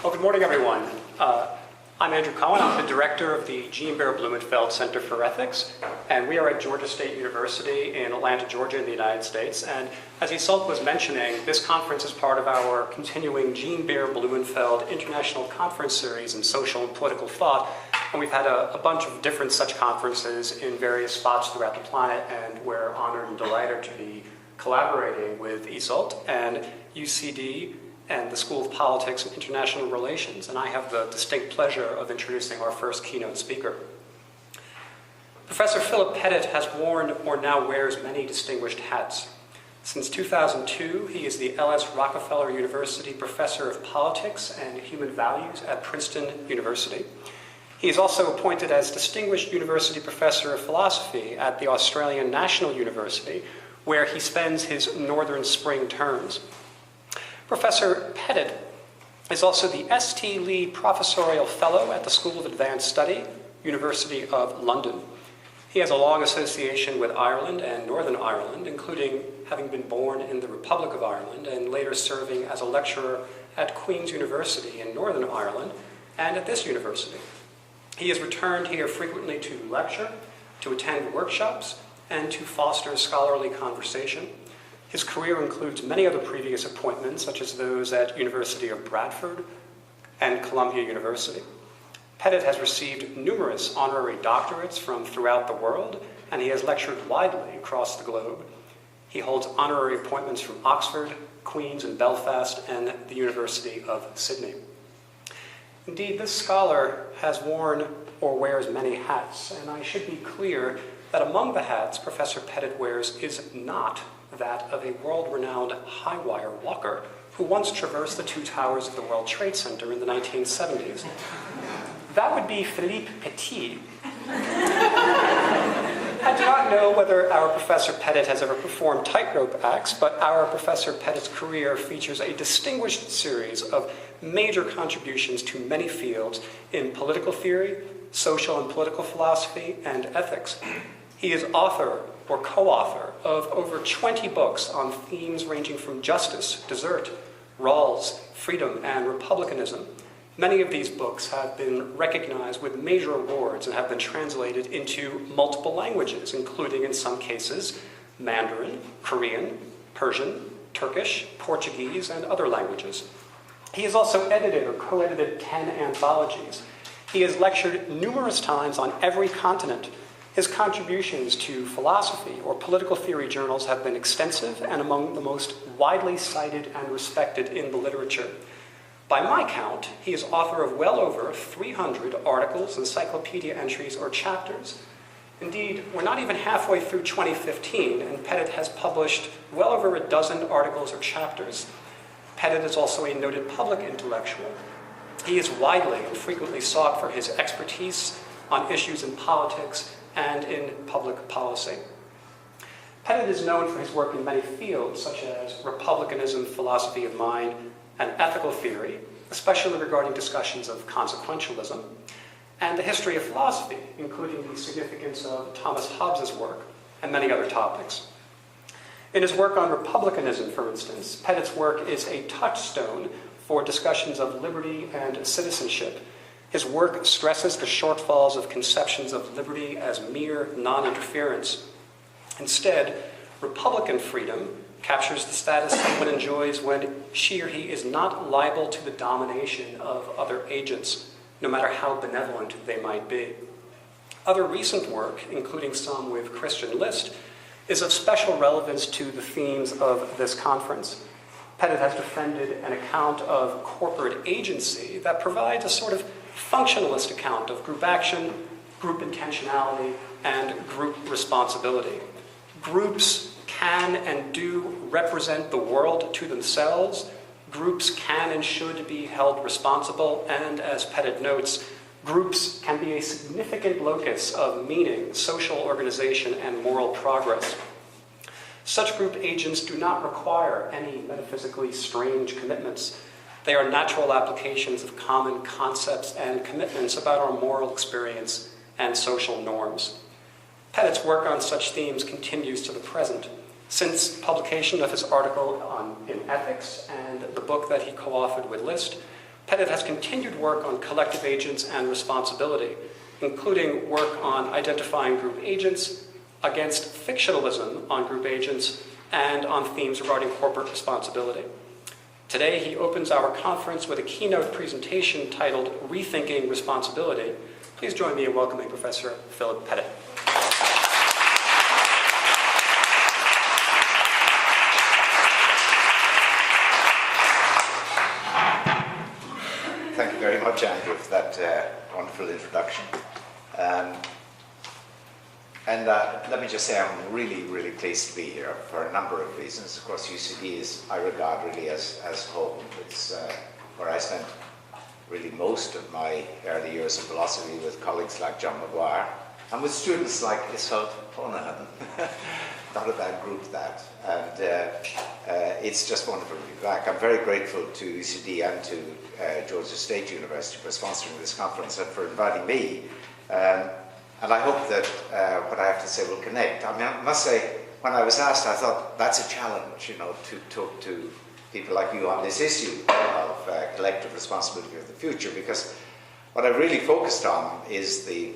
Well, good morning, everyone. I'm Andrew Cohen. I'm the director of the Jean Bear Blumenfeld Center for Ethics, and we are at Georgia State University in Atlanta, Georgia, in the United States. And as Isolde was mentioning, this conference is part of our continuing Jean Bear Blumenfeld International Conference Series in Social and Political Thought. And we've had a bunch of different such conferences in various spots throughout the planet, and we're honored and delighted to be collaborating with Isolde and UCD and the School of Politics and International Relations, and I have the distinct pleasure of introducing our first keynote speaker. Professor Philip Pettit has worn or now wears many distinguished hats. Since 2002, he is the L.S. Rockefeller University Professor of Politics and Human Values at Princeton University. He is also appointed as Distinguished University Professor of Philosophy at the Australian National University, where he spends his northern spring terms. Professor Pettit is also the St. Lee Professorial Fellow at the School of Advanced Study, University of London. He has a long association with Ireland and Northern Ireland, including having been born in the Republic of Ireland and later serving as a lecturer at Queen's University in Northern Ireland and at this university. He has returned here frequently to lecture, to attend workshops, and to foster scholarly conversation. His career includes many other previous appointments, such as those at University of Bradford and Columbia University. Pettit has received numerous honorary doctorates from throughout the world, and he has lectured widely across the globe. He holds honorary appointments from Oxford, Queen's and Belfast, and the University of Sydney. Indeed, this scholar has worn or wears many hats, and I should be clear that among the hats Professor Pettit wears is not that of a world-renowned high-wire walker who once traversed the two towers of the World Trade Center in the 1970s. That would be Philippe Pettit. I do not know whether our Professor Pettit has ever performed tightrope acts, but our Professor Pettit's career features a distinguished series of major contributions to many fields in political theory, social and political philosophy, and ethics. He is author or co-author of over 20 books on themes ranging from justice, desert, Rawls, freedom, and republicanism. Many of these books have been recognized with major awards and have been translated into multiple languages, including, in some cases, Mandarin, Korean, Persian, Turkish, Portuguese, and other languages. He has also edited or co-edited 10 anthologies. He has lectured numerous times on every continent. His contributions to philosophy or political theory journals have been extensive and among the most widely cited and respected in the literature. By my count, he is author of well over 300 articles, encyclopedia entries, or chapters. Indeed, we're not even halfway through 2015, and Pettit has published well over a dozen articles or chapters. Pettit is also a noted public intellectual. He is widely and frequently sought for his expertise on issues in politics and in public policy. Pettit is known for his work in many fields, such as republicanism, philosophy of mind, and ethical theory, especially regarding discussions of consequentialism, and the history of philosophy, including the significance of Thomas Hobbes's work, and many other topics. In his work on republicanism, for instance, Pettit's work is a touchstone for discussions of liberty and citizenship. His work stresses the shortfalls of conceptions of liberty as mere non-interference. Instead, Republican freedom captures the status someone enjoys when she or he is not liable to the domination of other agents, no matter how benevolent they might be. Other recent work, including some with Christian List, is of special relevance to the themes of this conference. Pettit has defended an account of corporate agency that provides a sort of functionalist account of group action, group intentionality, and group responsibility. Groups can and do represent the world to themselves. Groups can and should be held responsible, and as Pettit notes, groups can be a significant locus of meaning, social organization, and moral progress. Such group agents do not require any metaphysically strange commitments. They are natural applications of common concepts and commitments about our moral experience and social norms. Pettit's work on such themes continues to the present. Since publication of his article in Ethics and the book that he co-authored with List, Pettit has continued work on collective agents and responsibility, including work on identifying group agents, against fictionalism on group agents, and on themes regarding corporate responsibility. Today, he opens our conference with a keynote presentation titled Rethinking Responsibility. Please join me in welcoming Professor Philip Pettit. Thank you very much, Andrew, for that wonderful introduction. Let me just say I'm really, really pleased to be here for a number of reasons. Of course, UCD is, I regard really as home. It's where I spent really most of my early years of philosophy with colleagues like John Maguire and with students like Isolde Honahan. Not a bad group, that. And it's just wonderful to be back. I'm very grateful to UCD and to Georgia State University for sponsoring this conference and for inviting me. And I hope that what I have to say will connect. I mean, I must say, when I was asked, I thought that's a challenge, to talk to people like you on this issue of collective responsibility for the future, because what I really focused on is the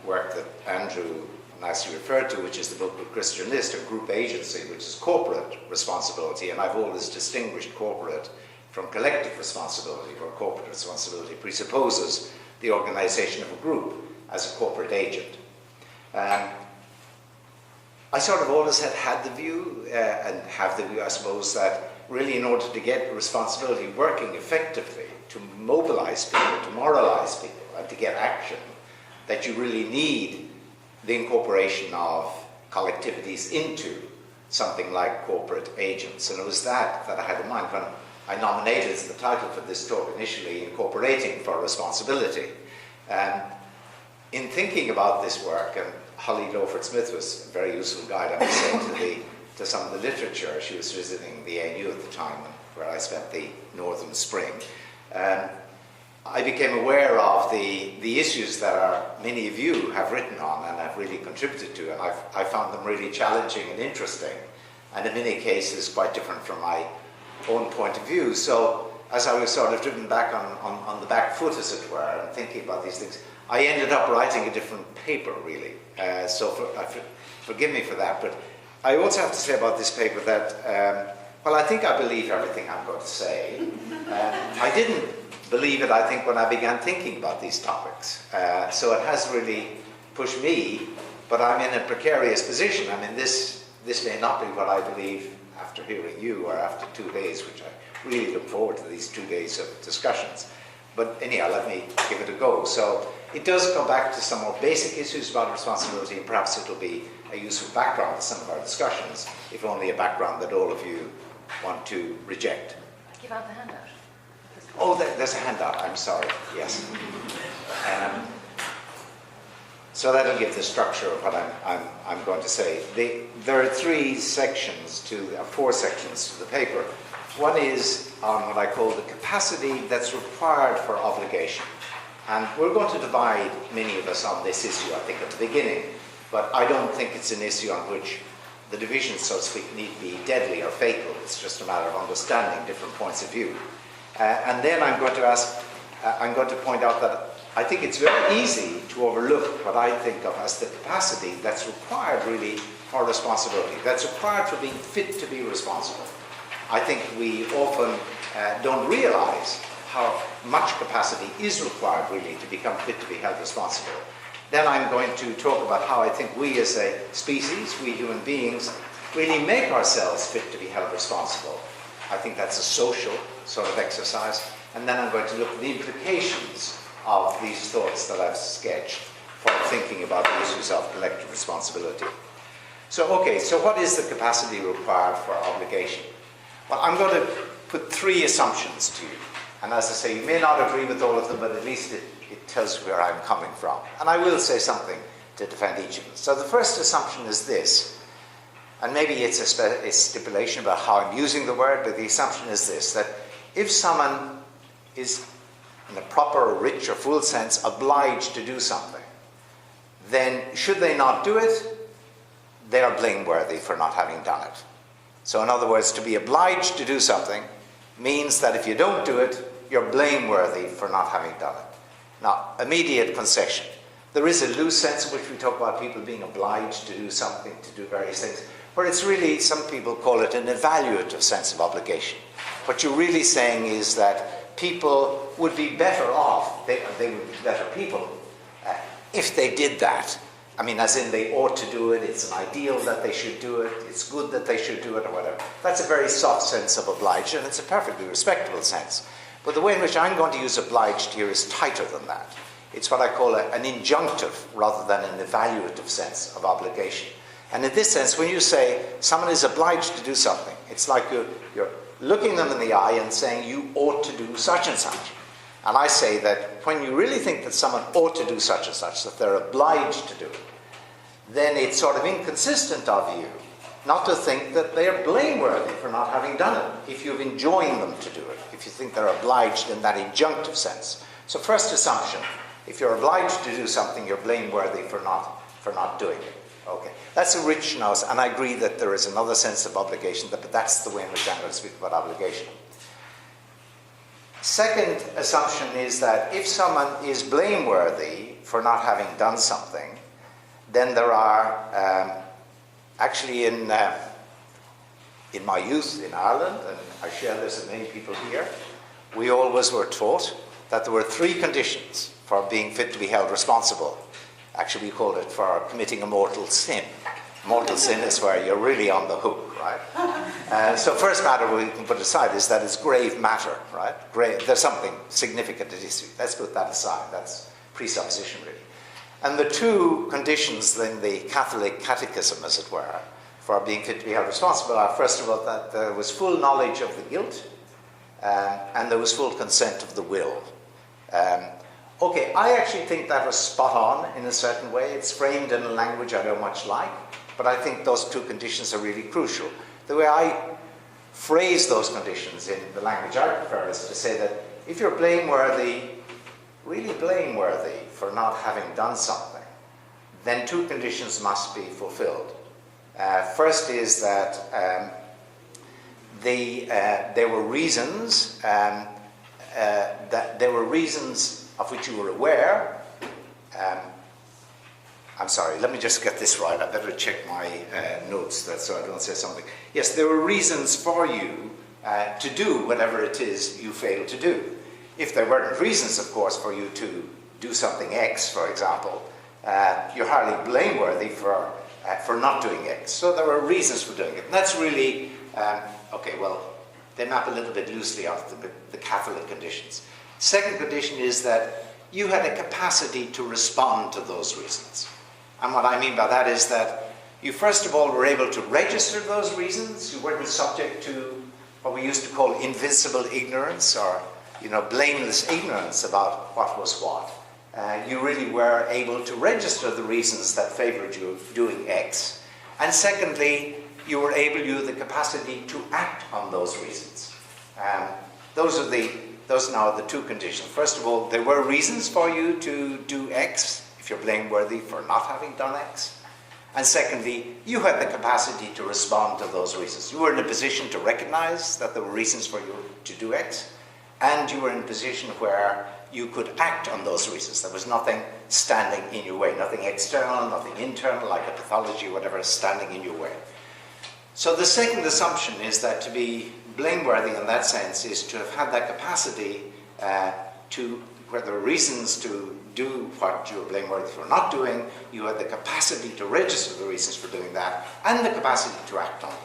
work that Andrew nicely referred to, which is the book with Christian List, a group agency, which is corporate responsibility, and I've always distinguished corporate from collective responsibility, where corporate responsibility presupposes the organization of a group as a corporate agent. I sort of always had the view, and have the view, I suppose, that really in order to get responsibility working effectively, to mobilize people, to moralize people, and to get action, that you really need the incorporation of collectivities into something like corporate agents. And it was that I had in mind when I nominated as the title for this talk initially, Incorporating for Responsibility. In thinking about this work, and Holly Lawford-Smith was a very useful guide, I must say, to some of the literature. She was visiting the ANU at the time, where I spent the northern spring. I became aware of the issues that many of you have written on and have really contributed to, and I found them really challenging and interesting, and in many cases quite different from my own point of view. So as I was sort of driven back on the back foot, as it were, and thinking about these things, I ended up writing a different paper, really. Forgive me for that, but I also have to say about this paper that, well, I think I believe everything I'm going to say. I didn't believe it, I think, when I began thinking about these topics. So it has really pushed me, but I'm in a precarious position. I mean, this may not be what I believe after hearing you or after 2 days, which I really look forward to these 2 days of discussions. But anyhow, let me give it a go. So it does come back to some more basic issues about responsibility, and perhaps it'll be a useful background to some of our discussions, if only a background that all of you want to reject. Give out the handout. Oh, there's a handout, I'm sorry, yes. So that'll give the structure of what I'm going to say. There are 4 sections to the paper. One is on what I call the capacity that's required for obligation. And we're going to divide, many of us, on this issue, I think, at the beginning. But I don't think it's an issue on which the divisions, so to speak, need to be deadly or fatal. It's just a matter of understanding different points of view. And then I'm going to point out that I think it's very easy to overlook what I think of as the capacity that's required, really, for responsibility, that's required for being fit to be responsible. I think we often don't realize how much capacity is required, really, to become fit to be held responsible. Then I'm going to talk about how I think we as a species, we human beings, really make ourselves fit to be held responsible. I think that's a social sort of exercise. And then I'm going to look at the implications of these thoughts that I've sketched for thinking about the issues of collective responsibility. So what is the capacity required for obligation? Well, I'm going to put 3 assumptions to you. And as I say, you may not agree with all of them, but at least it tells you where I'm coming from. And I will say something to defend each of them. So the first assumption is this, and maybe it's a stipulation about how I'm using the word, but the assumption is this, that if someone is, in a proper, rich, or full sense, obliged to do something, then should they not do it, they are blameworthy for not having done it. So in other words, to be obliged to do something means that if you don't do it, you're blameworthy for not having done it. Now, immediate concession. There is a loose sense in which we talk about people being obliged to do something, to do various things, where it's really, some people call it an evaluative sense of obligation. What you're really saying is that people would be better off, they would be better people, if they did that. I mean, as in they ought to do it, it's an ideal that they should do it, it's good that they should do it, or whatever. That's a very soft sense of obliged, and it's a perfectly respectable sense. But the way in which I'm going to use obliged here is tighter than that. It's what I call an injunctive rather than an evaluative sense of obligation. And in this sense, when you say someone is obliged to do something, it's like you're looking them in the eye and saying you ought to do such and such. And I say that when you really think that someone ought to do such and such, that they're obliged to do it, then it's sort of inconsistent of you not to think that they're blameworthy for not having done it, if you've enjoined them to do it, if you think they're obliged in that injunctive sense. So first assumption, if you're obliged to do something, you're blameworthy for not doing it. Okay, that's a rich nose, and I agree that there is another sense of obligation, but that's the way in which I'm going to speak about obligation. Second assumption is that if someone is blameworthy for not having done something, then there are, actually in my youth in Ireland, and I share this with many people here, we always were taught that there were 3 conditions for being fit to be held responsible. Actually, we called it for committing a mortal sin. Mortal sin is where you're really on the hook, right? So first matter we can put aside is that it's grave matter, right? There's something significant at issue. Let's put that aside. That's presupposition, really. And the 2 conditions in the Catholic catechism, as it were, for being fit to be held responsible are, first of all, that there was full knowledge of the guilt, and there was full consent of the will. Okay, I actually think that was spot on in a certain way. It's framed in a language I don't much like, but I think those 2 conditions are really crucial. The way I phrase those conditions in the language I prefer is to say that if you're blameworthy, really blameworthy for not having done something, then 2 conditions must be fulfilled. First is that there were reasons of which you were aware. I'm sorry, let me just get this right. I better check my notes so I don't say something. Yes, there were reasons for you to do whatever it is you failed to do. If there weren't reasons, of course, for you to do something X, for example, you're hardly blameworthy for not doing X. So there were reasons for doing it. And that's really, okay, well, they map a little bit loosely onto the Catholic conditions. Second condition is that you had a capacity to respond to those reasons. And what I mean by that is that you first of all were able to register those reasons. You weren't subject to what we used to call invincible ignorance, or blameless ignorance about what was what. You really were able to register the reasons that favored you doing X. And secondly, you were able to use the capacity to act on those reasons. Those are now the 2 conditions. First of all, there were reasons for you to do X, if you're blameworthy for not having done X. And secondly, you had the capacity to respond to those reasons. You were in a position to recognize that there were reasons for you to do X, and you were in a position where you could act on those reasons. There was nothing standing in your way, nothing external, nothing internal, like a pathology, whatever, standing in your way. So the second assumption is that to be blameworthy in that sense is to have had that capacity where there are reasons to do what you're blameworthy for not doing, you had the capacity to register the reasons for doing that, and the capacity to act on them.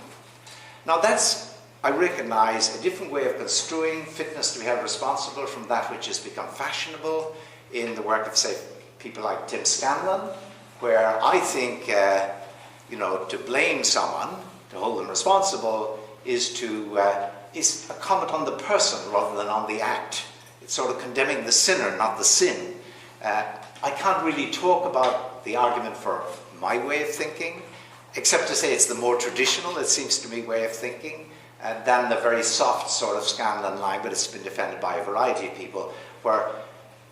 Now that's, I recognize, a different way of construing fitness to be held responsible from that which has become fashionable in the work of, say, people like Tim Scanlon, where I think, to blame someone, to hold them responsible, is a comment on the person rather than on the act. It's sort of condemning the sinner, not the sin. I can't really talk about the argument for my way of thinking, except to say it's the more traditional, it seems to me, way of thinking, than the very soft sort of Scanlon line, but it's been defended by a variety of people, where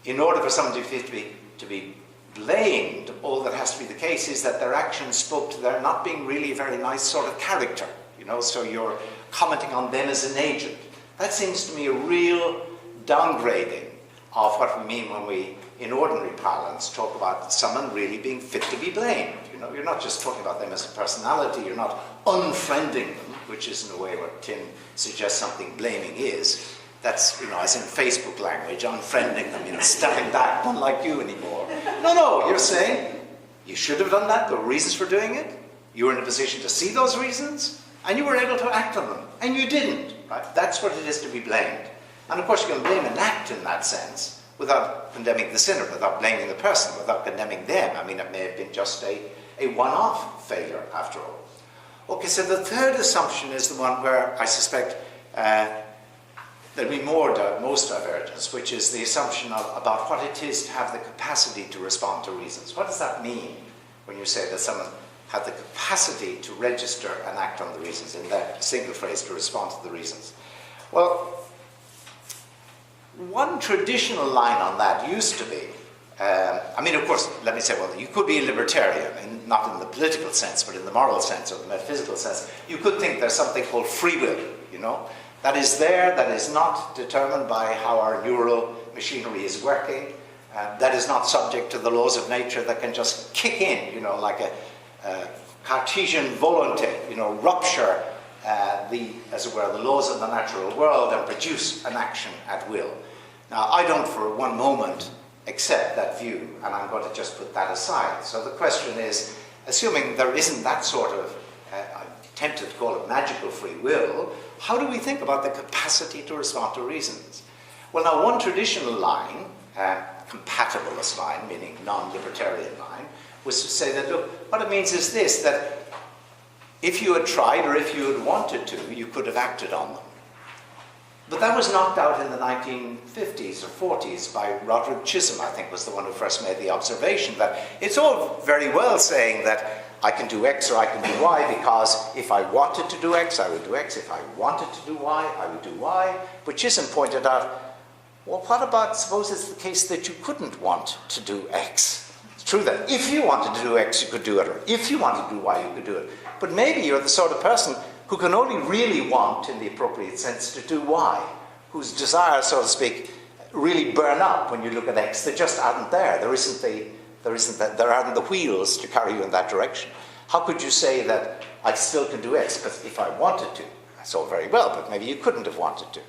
in order for someone to be blamed, all that has to be the case is that their actions spoke to their not being really a very nice sort of character, so you're commenting on them as an agent. That seems to me a real downgrading of what we mean when we, in ordinary parlance, talk about someone really being fit to be blamed. You know, you're not just talking about them as a personality, you're not unfriending them, which is in a way what Tim suggests something blaming is. That's, you know, as in Facebook language, unfriending them, you know, stepping back, don't like you anymore. No, you're saying, you should have done that, there were reasons for doing it, you were in a position to see those reasons, and you were able to act on them, and you didn't, right? That's what it is to be blamed. And of course you can blame an act in that sense without condemning the sinner, without blaming the person, without condemning them. I mean, it may have been just a one-off failure after all. Okay, so the third assumption is the one where I suspect there'll be most divergence, which is the assumption about what it is to have the capacity to respond to reasons. What does that mean when you say that someone had the capacity to register and act on the reasons, in that single phrase, to respond to the reasons? Well, one traditional line on that used to be, I mean, of course, let me say, well, you could be a libertarian, and not in the political sense, but in the moral sense or the metaphysical sense. You could think there's something called free will, you know, that is there, that is not determined by how our neural machinery is working, that is not subject to the laws of nature, that can just kick in, you know, like a Cartesian volonté, you know, rupture as it were, the laws of the natural world and produce an action at will. Now, I don't for one moment accept that view, and I'm going to just put that aside. So the question is, assuming there isn't that sort of, I'm tempted to call it magical free will, how do we think about the capacity to respond to reasons? Well, now, one traditional line, compatibilist line, meaning non-libertarian line, was to say that, look, what it means is this, that if you had tried or if you had wanted to, you could have acted on them. But that was knocked out in the 1950s or 40s by Roderick Chisholm, I think, was the one who first made the observation that it's all very well saying that I can do X or I can do Y, because if I wanted to do X, I would do X. If I wanted to do Y, I would do Y. But Chisholm pointed out, well, what about, suppose it's the case that you couldn't want to do X? It's true that if you wanted to do X, you could do it, or if you wanted to do Y, you could do it. But maybe you're the sort of person who can only really want, in the appropriate sense, to do Y, whose desires, so to speak, really burn up when you look at X. They just aren't there. There aren't the wheels to carry you in that direction. How could you say that I still can do X, because if I wanted to? That's all very well, but maybe you couldn't have wanted to.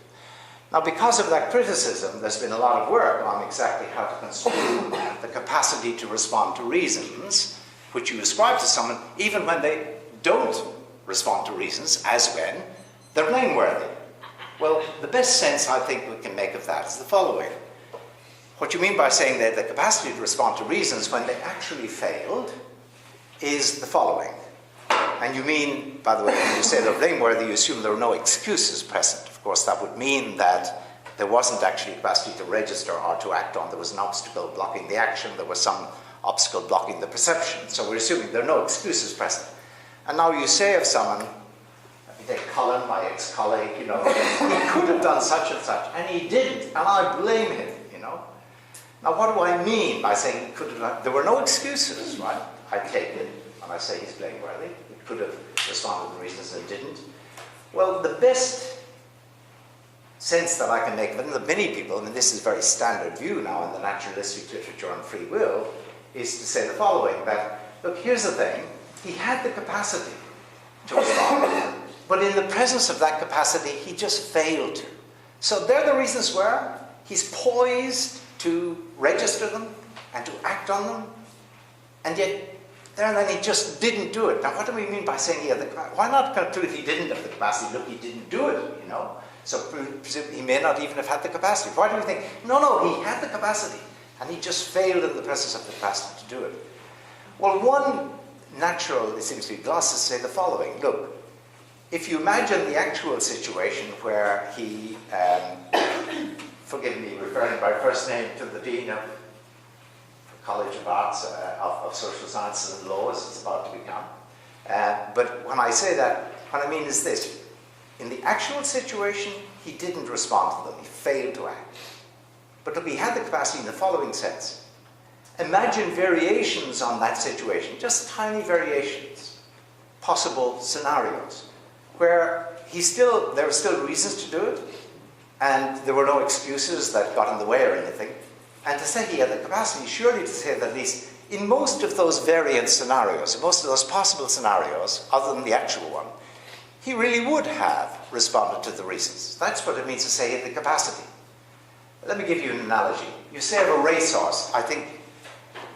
Now, because of that criticism, there's been a lot of work on exactly how to construe the capacity to respond to reasons, which you ascribe to someone, even when they don't respond to reasons, as when they're blameworthy. Well, the best sense I think we can make of that is the following. What you mean by saying that the capacity to respond to reasons when they actually failed is the following. And you mean, by the way, when you say they're blameworthy, you assume there are no excuses present. Of course, that would mean that there wasn't actually capacity to register or to act on. There was an obstacle blocking the action. There was some obstacle blocking the perception. So we're assuming there are no excuses present. And now you say of someone, let me take Colin, my ex-colleague, you know, he could have done such and such, and he didn't, and I blame him, you know. Now, what do I mean by saying he could have done? There were no excuses, right? I take it, and I say he's blameworthy. He could have responded to reasons and didn't. Well, the best sense that I can make of it, and that many people, and this is a very standard view now in the naturalistic literature on free will, is to say the following, that, look, here's the thing, he had the capacity to respond, but in the presence of that capacity, he just failed to. So there the reasons were, he's poised to register them and to act on them, and yet there and then he just didn't do it. Now what do we mean by saying he had the capacity? Why not conclude he didn't have the capacity? Look, he didn't do it, you know. So he may not even have had the capacity. Why do we think, no, he had the capacity, and he just failed in the presence of the capacity to do it? Well, one natural, it seems to be, gloss is to say the following. Look, if you imagine the actual situation where he, forgive me referring by first name to the Dean of the College of Arts, of Social Sciences and Law, as it's about to become. But when I say that, what I mean is this. In the actual situation, he didn't respond to them. He failed to act. But look, he had the capacity in the following sense. Imagine variations on that situation, just tiny variations, possible scenarios, where there are still reasons to do it, and there were no excuses that got in the way or anything. And to say he had the capacity, surely to say that at least in most of those variant scenarios, in most of those possible scenarios, other than the actual one, he really would have responded to the reasons. That's what it means to say he had the capacity. Let me give you an analogy. You say of a racehorse, I think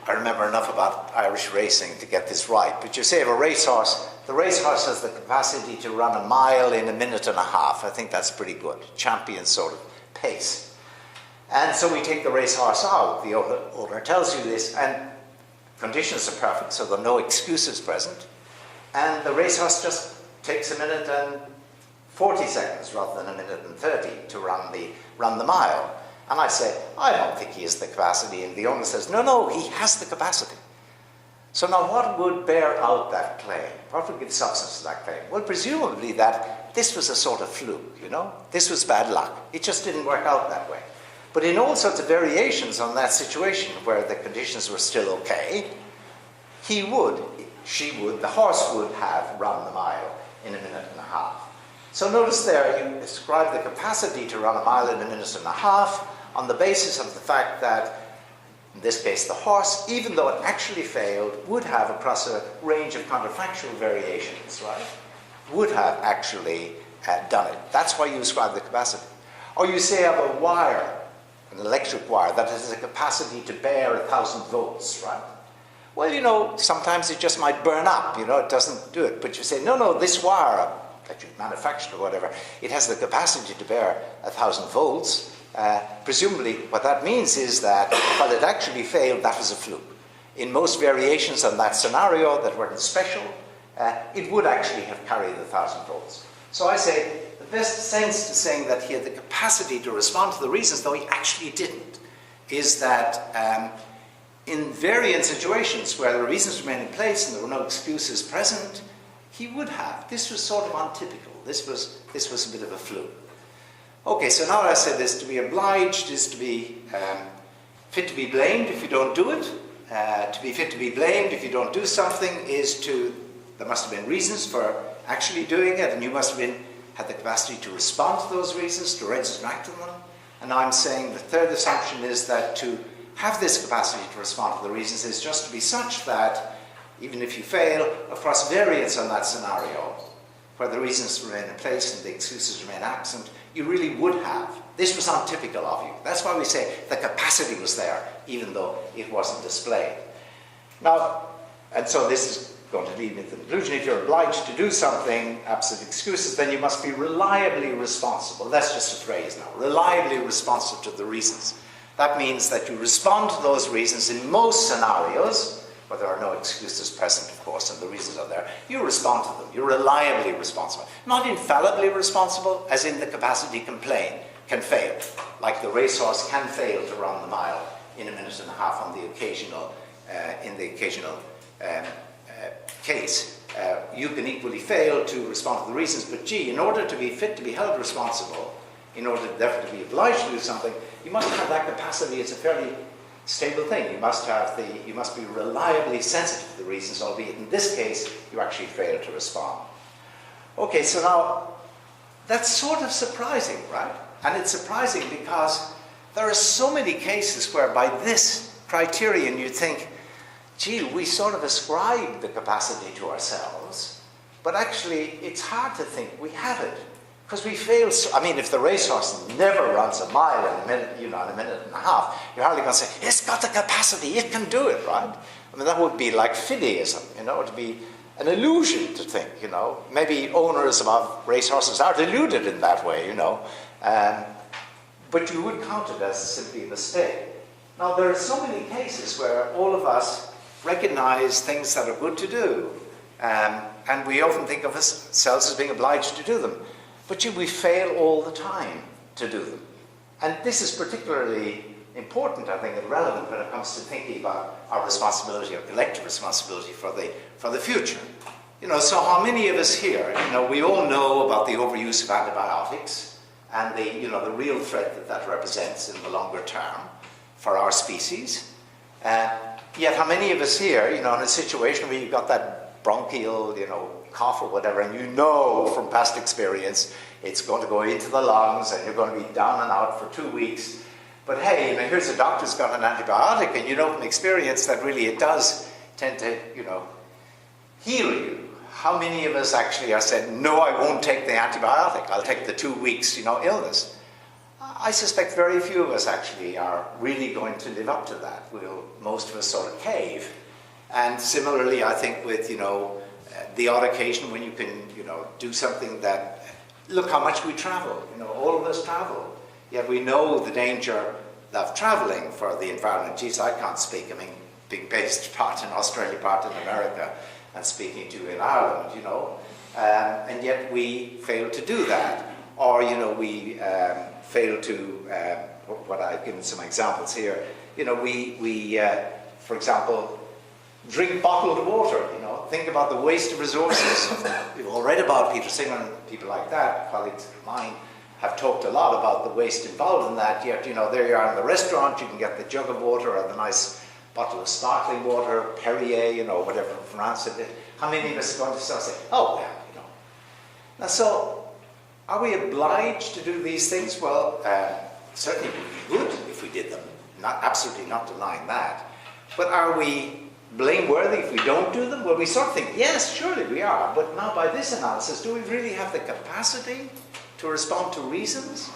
I remember enough about Irish racing to get this right, but you say of a racehorse, the racehorse has the capacity to run a mile in a minute and a half. I think that's pretty good. Champion sort of pace. And so we take the racehorse out. The owner tells you this, and conditions are perfect, so there are no excuses present. And the racehorse just takes a minute and 40 seconds rather than a minute and 30 to run the mile. And I say, I don't think he has the capacity. And the owner says, no, he has the capacity. So now what would bear out that claim? What would give substance to that claim? Well, presumably that this was a sort of fluke, you know? This was bad luck. It just didn't work out that way. But in all sorts of variations on that situation where the conditions were still okay, he would, she would, the horse would have run the mile in a minute and a half. So notice there, you describe the capacity to run a mile in a minute and a half on the basis of the fact that, in this case, the horse, even though it actually failed, would have across a range of counterfactual variations, right? Would have actually done it. That's why you ascribe the capacity. Or you say of a wire, an electric wire, that has a capacity to bear 1,000 volts, right? Well, you know, sometimes it just might burn up, you know, it doesn't do it. But you say, no, this wire that you've manufactured or whatever, it has the capacity to bear 1,000 volts. Presumably, what that means is that while it actually failed, that was a fluke. In most variations on that scenario that weren't special, it would actually have carried 1,000 volts. So I say, the best sense to saying that he had the capacity to respond to the reasons, though he actually didn't, is that in variant situations where the reasons remain in place and there were no excuses present, he would have. This was sort of untypical. This was a bit of a fluke. Okay, so now I said this, to be obliged is to be fit to be blamed if you don't do it. To be fit to be blamed if you don't do something is to, there must have been reasons for actually doing it, and you must have had the capacity to respond to those reasons, to register and act on them. And I'm saying the third assumption is that to have this capacity to respond to the reasons is just to be such that even if you fail, across variance on that scenario, where the reasons remain in place and the excuses remain absent, you really would have. This was untypical of you. That's why we say the capacity was there, even though it wasn't displayed. Now, and so this is going to lead me to the conclusion, if you're obliged to do something, absent excuses, then you must be reliably responsible. That's just a phrase now. Reliably responsive to the reasons. That means that you respond to those reasons in most scenarios, where there are no excuses present, of course, and the reasons are there. You respond to them. You're reliably responsible. Not infallibly responsible, as in the capacity can fail. Like the racehorse can fail to run the mile in a minute and a half on the occasional, case. You can equally fail to respond to the reasons, but gee, in order to be fit to be held responsible, in order therefore to be obliged to do something, you must have that capacity. It's a fairly stable thing. You must be reliably sensitive to the reasons, albeit in this case, you actually fail to respond. Okay, so now, that's sort of surprising, right? And it's surprising because there are so many cases where by this criterion you think, gee, we sort of ascribe the capacity to ourselves, but actually it's hard to think we have it. Because we fail, I mean, if the racehorse never runs a mile in a minute, in a minute and a half, you're hardly going to say, it's got the capacity, it can do it, right? I mean, that would be like fideism, to be an illusion to think, Maybe owners of racehorses are deluded in that way, but you would count it as simply a mistake. Now, there are so many cases where all of us recognize things that are good to do, and we often think of ourselves as being obliged to do them. But we fail all the time to do them. And this is particularly important, I think, and relevant when it comes to thinking about our responsibility, our collective responsibility for the future. So how many of us here, we all know about the overuse of antibiotics and the real threat that represents in the longer term for our species. Yet how many of us here, in a situation where you've got that bronchial, cough or whatever, and you know from past experience it's going to go into the lungs and you're going to be down and out for 2 weeks. But hey, here's a doctor's got an antibiotic, and you know from experience that really it does tend to, heal you. How many of us actually are said, no, I won't take the antibiotic, I'll take the 2 weeks, illness? I suspect very few of us actually are really going to live up to that. Most of us sort of cave. And similarly, I think with, the odd occasion when you can, do something that, look how much we travel, all of us travel. Yet we know the danger of traveling for the environment. Geez, I can't speak. Being based part in Australia, part in America, and speaking to you in Ireland, and yet we fail to do that. Or, we fail to, what I've given some examples here, we for example, drink bottled water, think about the waste of resources. We've all read about Peter Singer and people like that, colleagues of mine, have talked a lot about the waste involved in that, yet, there you are in the restaurant, you can get the jug of water or the nice bottle of sparkling water, Perrier, whatever from France. How many of us are going to start saying, oh, well, Now, so, are we obliged to do these things? Well, certainly it would be good if we did them. Absolutely not denying that. But are we blameworthy if we don't do them? Well, we sort of think, yes, surely we are. But now by this analysis, do we really have the capacity to respond to reasons?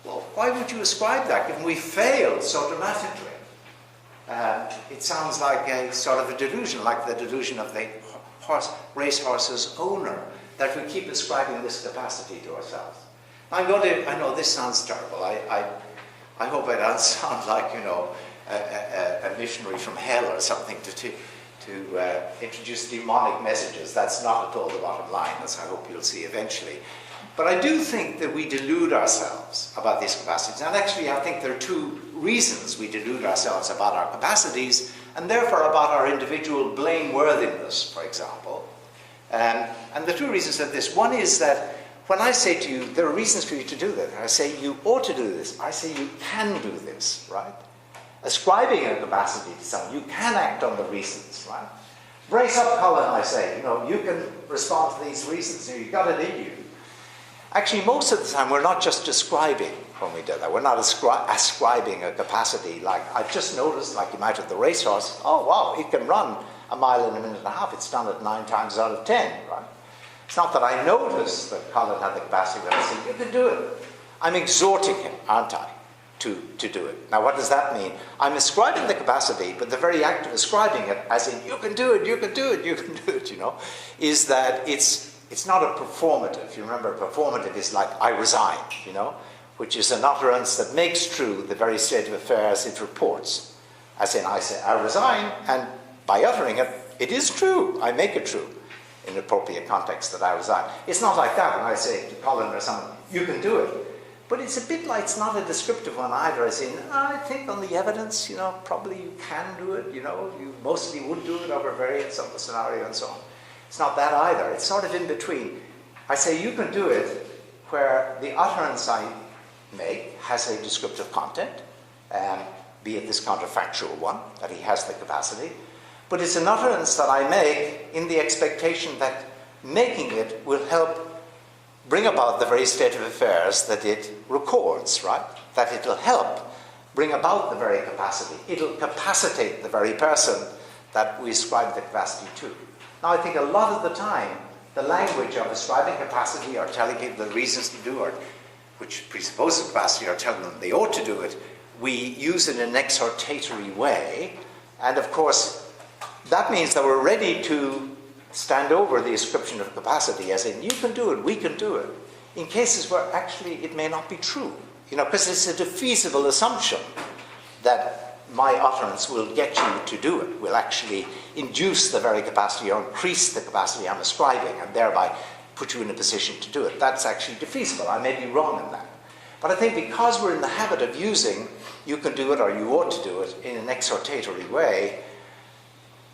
Well, why would you ascribe that given we failed so dramatically? It sounds like a sort of a delusion, like the delusion of the racehorse's owner, that we keep ascribing this capacity to ourselves. I know this sounds terrible. I hope I don't sound like, a missionary from hell or something to introduce demonic messages. That's not at all the bottom line, as I hope you'll see eventually. But I do think that we delude ourselves about these capacities. And actually, I think there are two reasons we delude ourselves about our capacities, and therefore about our individual blameworthiness, for example. And the two reasons are this. One is that when I say to you, there are reasons for you to do that. I say you ought to do this. I say you can do this, right? Ascribing a capacity to someone, you can act on the reasons, right? Brace up, Colin, I say. You can respond to these reasons. You've got it in you. Actually, most of the time, we're not just describing when we do that. We're not ascribing a capacity like, I've just noticed, like you might have the racehorse, oh, wow, it can run a mile in a minute and a half. It's done it 9 times out of 10, right? It's not that I noticed that Colin had the capacity, that I say, you can do it. I'm exhorting him, aren't I, to do it. Now, what does that mean? I'm ascribing the capacity, but the very act of ascribing it, as in, you can do it, you can do it, you can do it, is that it's not a performative. You remember, performative is like, I resign, which is an utterance that makes true the very state of affairs it reports. As in, I say, I resign, and by uttering it, it is true. I make it true in an appropriate context that I resign. It's not like that when I say to Colin or someone, you can do it. But it's a bit like, it's not a descriptive one either, as in, I think on the evidence, probably you can do it, you mostly would do it over variance of the scenario and so on. It's not that either. It's sort of in between. I say you can do it where the utterance I make has a descriptive content, be it this counterfactual one, that he has the capacity, but it's an utterance that I make in the expectation that making it will help bring about the very state of affairs that it records, right? That it'll help bring about the very capacity. It'll capacitate the very person that we ascribe the capacity to. Now, I think a lot of the time, the language of ascribing capacity or telling people the reasons to do it, which presupposes capacity, or telling them they ought to do it, we use it in an exhortatory way. And of course, that means that we're ready to stand over the ascription of capacity, as in, you can do it, we can do it, in cases where actually it may not be true. Because it's a defeasible assumption that my utterance will get you to do it, will actually induce the very capacity or increase the capacity I'm ascribing and thereby put you in a position to do it. That's actually defeasible. I may be wrong in that. But I think because we're in the habit of using you can do it or you ought to do it in an exhortatory way,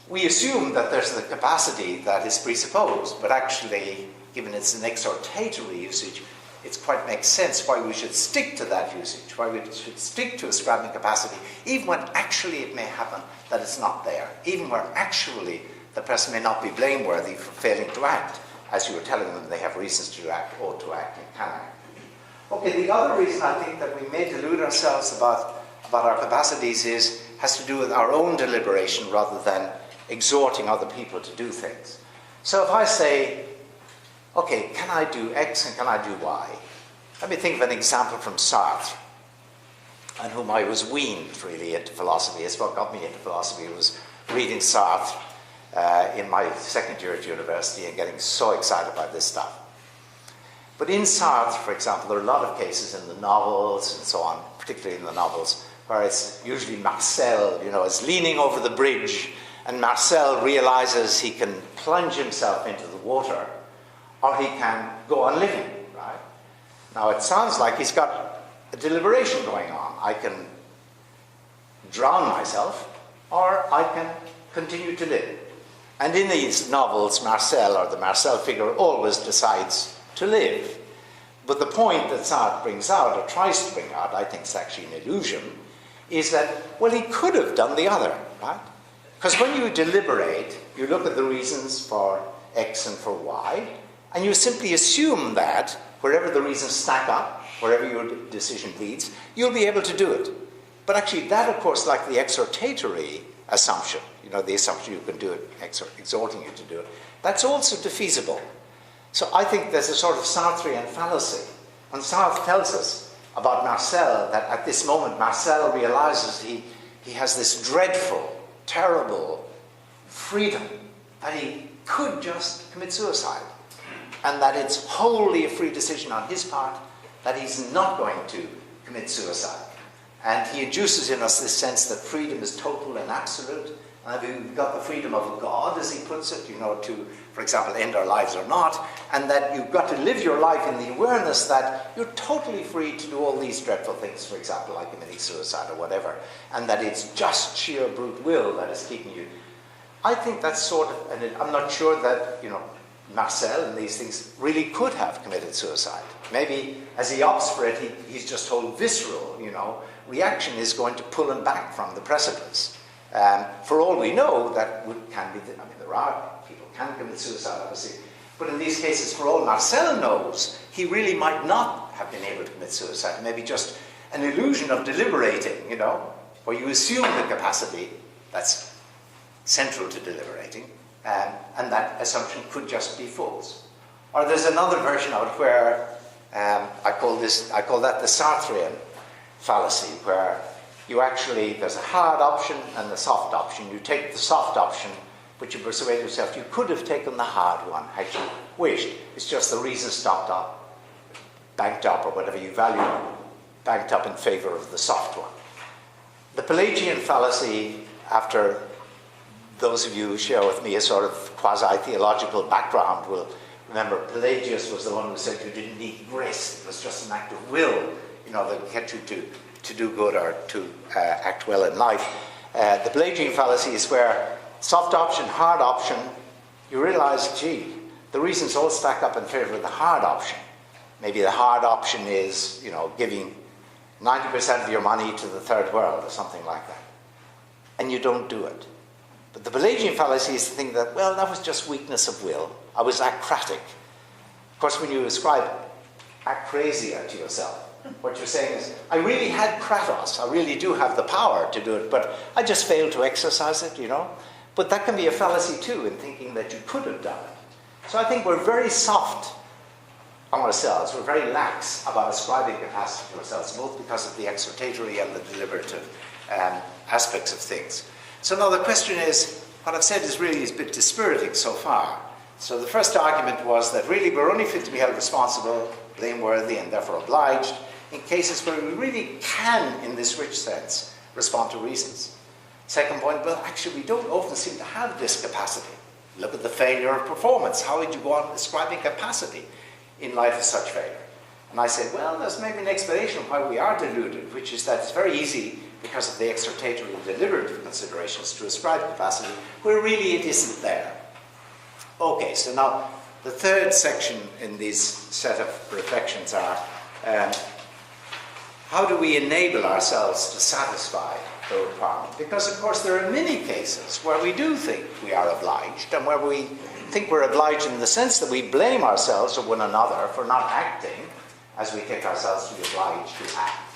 we assume that there's the capacity that is presupposed, but actually, given it's an exhortatory usage, it quite makes sense why we should stick to that usage, why we should stick to ascribing capacity, even when actually it may happen that it's not there, even where actually the person may not be blameworthy for failing to act, as you were telling them they have reasons to act, ought to act, and can act. Okay, the other reason I think that we may delude ourselves about our capacities has to do with our own deliberation rather than exhorting other people to do things. So if I say, okay, can I do X and can I do Y? Let me think of an example from Sartre, on whom I was weaned really into philosophy. It's what got me into philosophy. It was reading Sartre in my second year at university and getting so excited by this stuff. But in Sartre, for example, there are a lot of cases in the novels and so on, particularly in the novels, where it's usually Marcel, is leaning over the bridge, and Marcel realizes he can plunge himself into the water, or he can go on living, right? Now, it sounds like he's got a deliberation going on. I can drown myself, or I can continue to live. And in these novels, Marcel, or the Marcel figure, always decides to live. But the point that Sartre brings out, or tries to bring out, I think it's actually an illusion, is that, well, he could have done the other, right? Because when you deliberate, you look at the reasons for X and for Y, and you simply assume that wherever the reasons stack up, wherever your decision leads, you'll be able to do it. But actually that, of course, like the exhortatory assumption, the assumption you can do it, exhorting you to do it, that's also defeasible. So I think there's a sort of Sartrean fallacy. When Sartre tells us about Marcel, that at this moment Marcel realizes he has this dreadful, terrible freedom, that he could just commit suicide, and that it's wholly a free decision on his part that he's not going to commit suicide. And he induces in us this sense that freedom is total and absolute, and we've got the freedom of a God, as he puts it, to, for example, end our lives or not, and that you've got to live your life in the awareness that you're totally free to do all these dreadful things, for example, like committing suicide or whatever, and that it's just sheer brute will that is keeping you. I think that's sort of, and I'm not sure that, Marcel and these things really could have committed suicide. Maybe as he opts for it, he's just told visceral, reaction is going to pull him back from the precipice. For all we know, that can be, there are people can commit suicide, obviously, but in these cases, for all Marcel knows, he really might not have been able to commit suicide. Maybe just an illusion of deliberating, where you assume the capacity that's central to deliberating, and that assumption could just be false. Or there's another version of it where I call that the Sartrean fallacy, where there's a hard option and a soft option. You take the soft option, but you persuade yourself you could have taken the hard one had you wished. It's just the reason banked up, or whatever you value, banked up in favor of the soft one. The Pelagian fallacy, after those of you who share with me a sort of quasi-theological background will remember Pelagius was the one who said you didn't need grace. It was just an act of will, that would get you to do good or to act well in life. The Pelagian fallacy is where soft option, hard option, you realize, the reasons all stack up in favor of the hard option. Maybe the hard option is, giving 90% of your money to the third world or something like that. And you don't do it. But the Pelagian fallacy is to think that, well, that was just weakness of will. I was acratic. Of course, when you ascribe acrasia to yourself, what you're saying is, I really had kratos. I really do have the power to do it, but I just failed to exercise it, But that can be a fallacy, too, in thinking that you could have done it. So I think we're very soft on ourselves. We're very lax about ascribing capacity to ourselves, both because of the exhortatory and the deliberative aspects of things. So now the question is, what I've said is really a bit dispiriting so far. So the first argument was that really we're only fit to be held responsible, blameworthy, and therefore obliged in cases where we really can, in this rich sense, respond to reasons. Second point, well, actually we don't often seem to have this capacity. Look at the failure of performance. How would you go on describing capacity in light of such failure? And I said, well, there's maybe an explanation why we are deluded, which is that it's very easy because of the exhortatory and deliberative considerations to ascribe capacity, where really it isn't there. Okay, so now the third section in this set of reflections are, how do we enable ourselves to satisfy the requirement? Because, of course, there are many cases where we do think we are obliged, and where we think we're obliged in the sense that we blame ourselves or one another for not acting as we take ourselves to be obliged to act.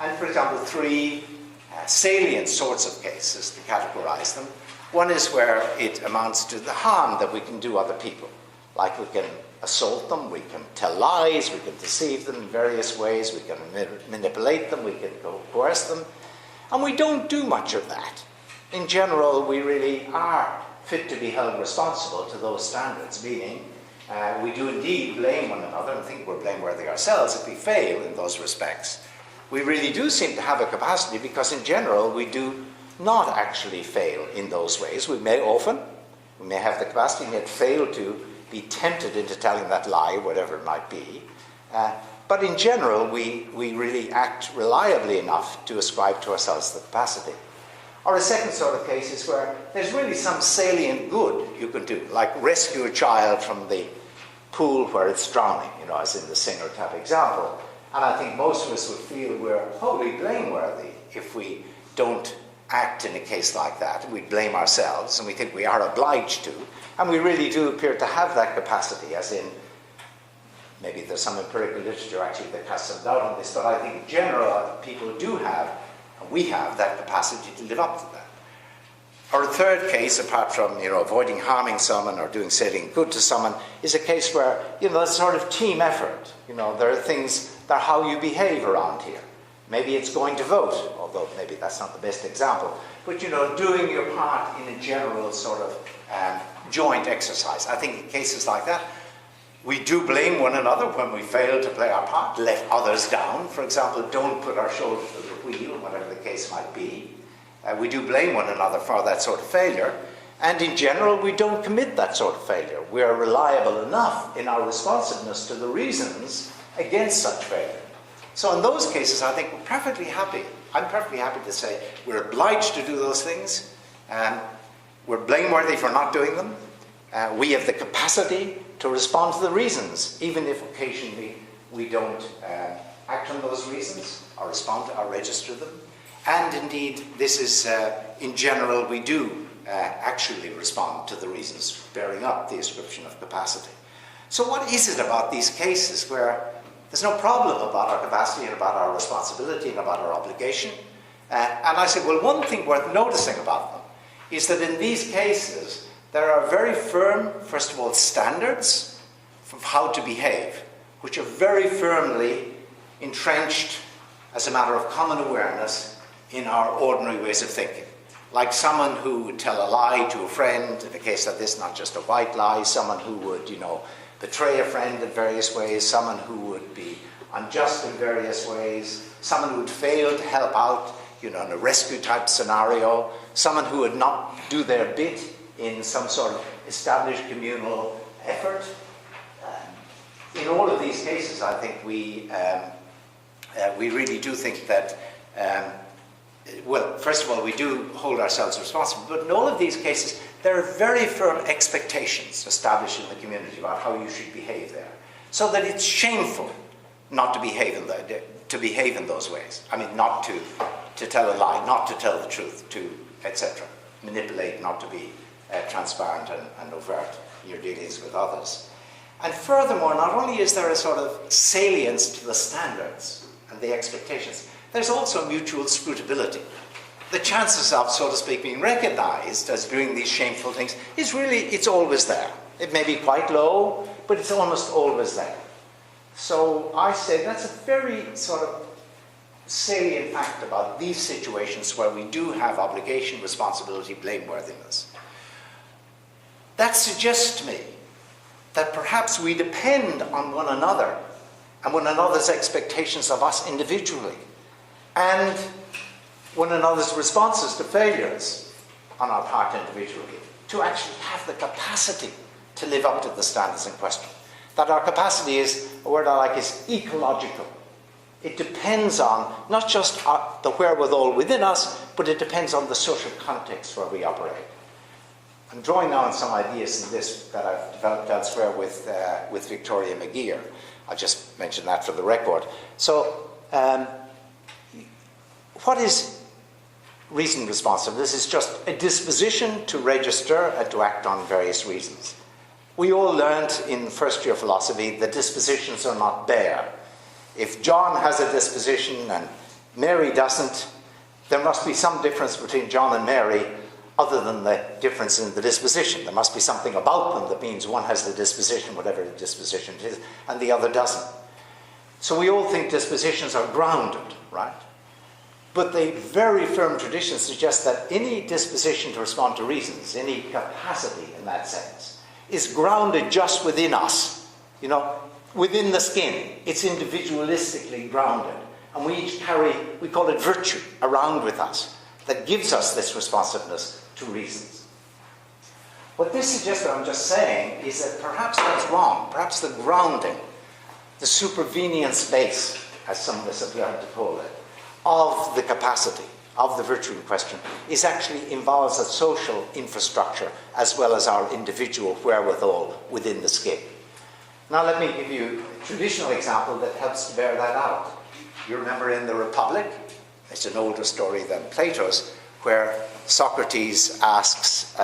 And, for example, three salient sorts of cases, to categorize them. One is where it amounts to the harm that we can do other people. Like we can assault them, we can tell lies, we can deceive them in various ways, we can manipulate them, we can coerce them. And we don't do much of that. In general, we really are fit to be held responsible to those standards, meaning we do indeed blame one another and think we're blameworthy ourselves if we fail in those respects. We really do seem to have a capacity because in general we do not actually fail in those ways. We may have the capacity and yet fail to be tempted into telling that lie, whatever it might be. But in general, we really act reliably enough to ascribe to ourselves the capacity. Or a second sort of case is where there's really some salient good you can do, like rescue a child from the pool where it's drowning, as in the Singer type example. And I think most of us would feel we're wholly blameworthy if we don't act in a case like that. We blame ourselves, and we think we are obliged to. And we really do appear to have that capacity, as in, maybe there's some empirical literature actually that casts some doubt on this, but I think in general people do have, and we have, that capacity to live up to that. Or a third case, apart from avoiding harming someone or doing something good to someone, is a case where it's a sort of team effort. There are things that are how you behave around here. Maybe it's going to vote, although maybe that's not the best example. But doing your part in a general sort of joint exercise. I think in cases like that, we do blame one another when we fail to play our part, let others down. For example, don't put our shoulder to the wheel, whatever the case might be. We do blame one another for that sort of failure. And in general, we don't commit that sort of failure. We are reliable enough in our responsiveness to the reasons against such failure. So in those cases, I think we're perfectly happy. I'm perfectly happy to say we're obliged to do those things. We're blameworthy for not doing them. We have the capacity to respond to the reasons, even if occasionally we don't act on those reasons or respond to or register them. And indeed, this is, in general, we do actually respond to the reasons bearing up the ascription of capacity. So what is it about these cases where there's no problem about our capacity and about our responsibility and about our obligation? And I said, well, one thing worth noticing about them is that in these cases, there are very firm, first of all, standards of how to behave, which are very firmly entrenched as a matter of common awareness in our ordinary ways of thinking. Like someone who would tell a lie to a friend, in a case like this, not just a white lie, someone who would, betray a friend in various ways, someone who would be unjust in various ways, someone who would fail to help out, in a rescue type scenario, someone who would not do their bit in some sort of established communal effort. In all of these cases, I think we really do think that well, first of all, we do hold ourselves responsible, but in all of these cases, there are very firm expectations established in the community about how you should behave there, so that it's shameful not to behave in those ways. I mean, not to tell a lie, not to tell the truth, to etc. Manipulate, not to be transparent and overt in your dealings with others. And furthermore, not only is there a sort of salience to the standards and the expectations, there's also mutual scrutability. The chances of, so to speak, being recognized as doing these shameful things it's always there. It may be quite low, but it's almost always there. So I say that's a very sort of salient fact about these situations where we do have obligation, responsibility, blameworthiness. That suggests to me that perhaps we depend on one another and one another's expectations of us individually, and one another's responses to failures on our part individually, to actually have the capacity to live up to the standards in question. That our capacity is, a word I like is ecological. It depends on not just the wherewithal within us, but it depends on the social context where we operate. I'm drawing now on some ideas in this that I've developed elsewhere with Victoria McGeer. I'll just mention that for the record. So, what is reason responsiveness? Is just a disposition to register and to act on various reasons. We all learned in first year philosophy that dispositions are not bare. If John has a disposition and Mary doesn't, there must be some difference between John and Mary other than the difference in the disposition. There must be something about them that means one has the disposition, whatever the disposition is, and the other doesn't. So we all think dispositions are grounded, right? But the very firm tradition suggests that any disposition to respond to reasons, any capacity in that sense, is grounded just within us, within the skin. It's individualistically grounded. And we each carry, we call it virtue, around with us, that gives us this responsiveness to reasons. What this suggests, what I'm just saying, is that perhaps that's wrong. Perhaps the grounding, the supervenience base, as some of us have learned to call it, of the capacity, of the virtue in question, is actually involves a social infrastructure as well as our individual wherewithal within the skin. Now let me give you a traditional example that helps to bear that out. You remember in the Republic, it's an older story than Plato's, where Socrates asks,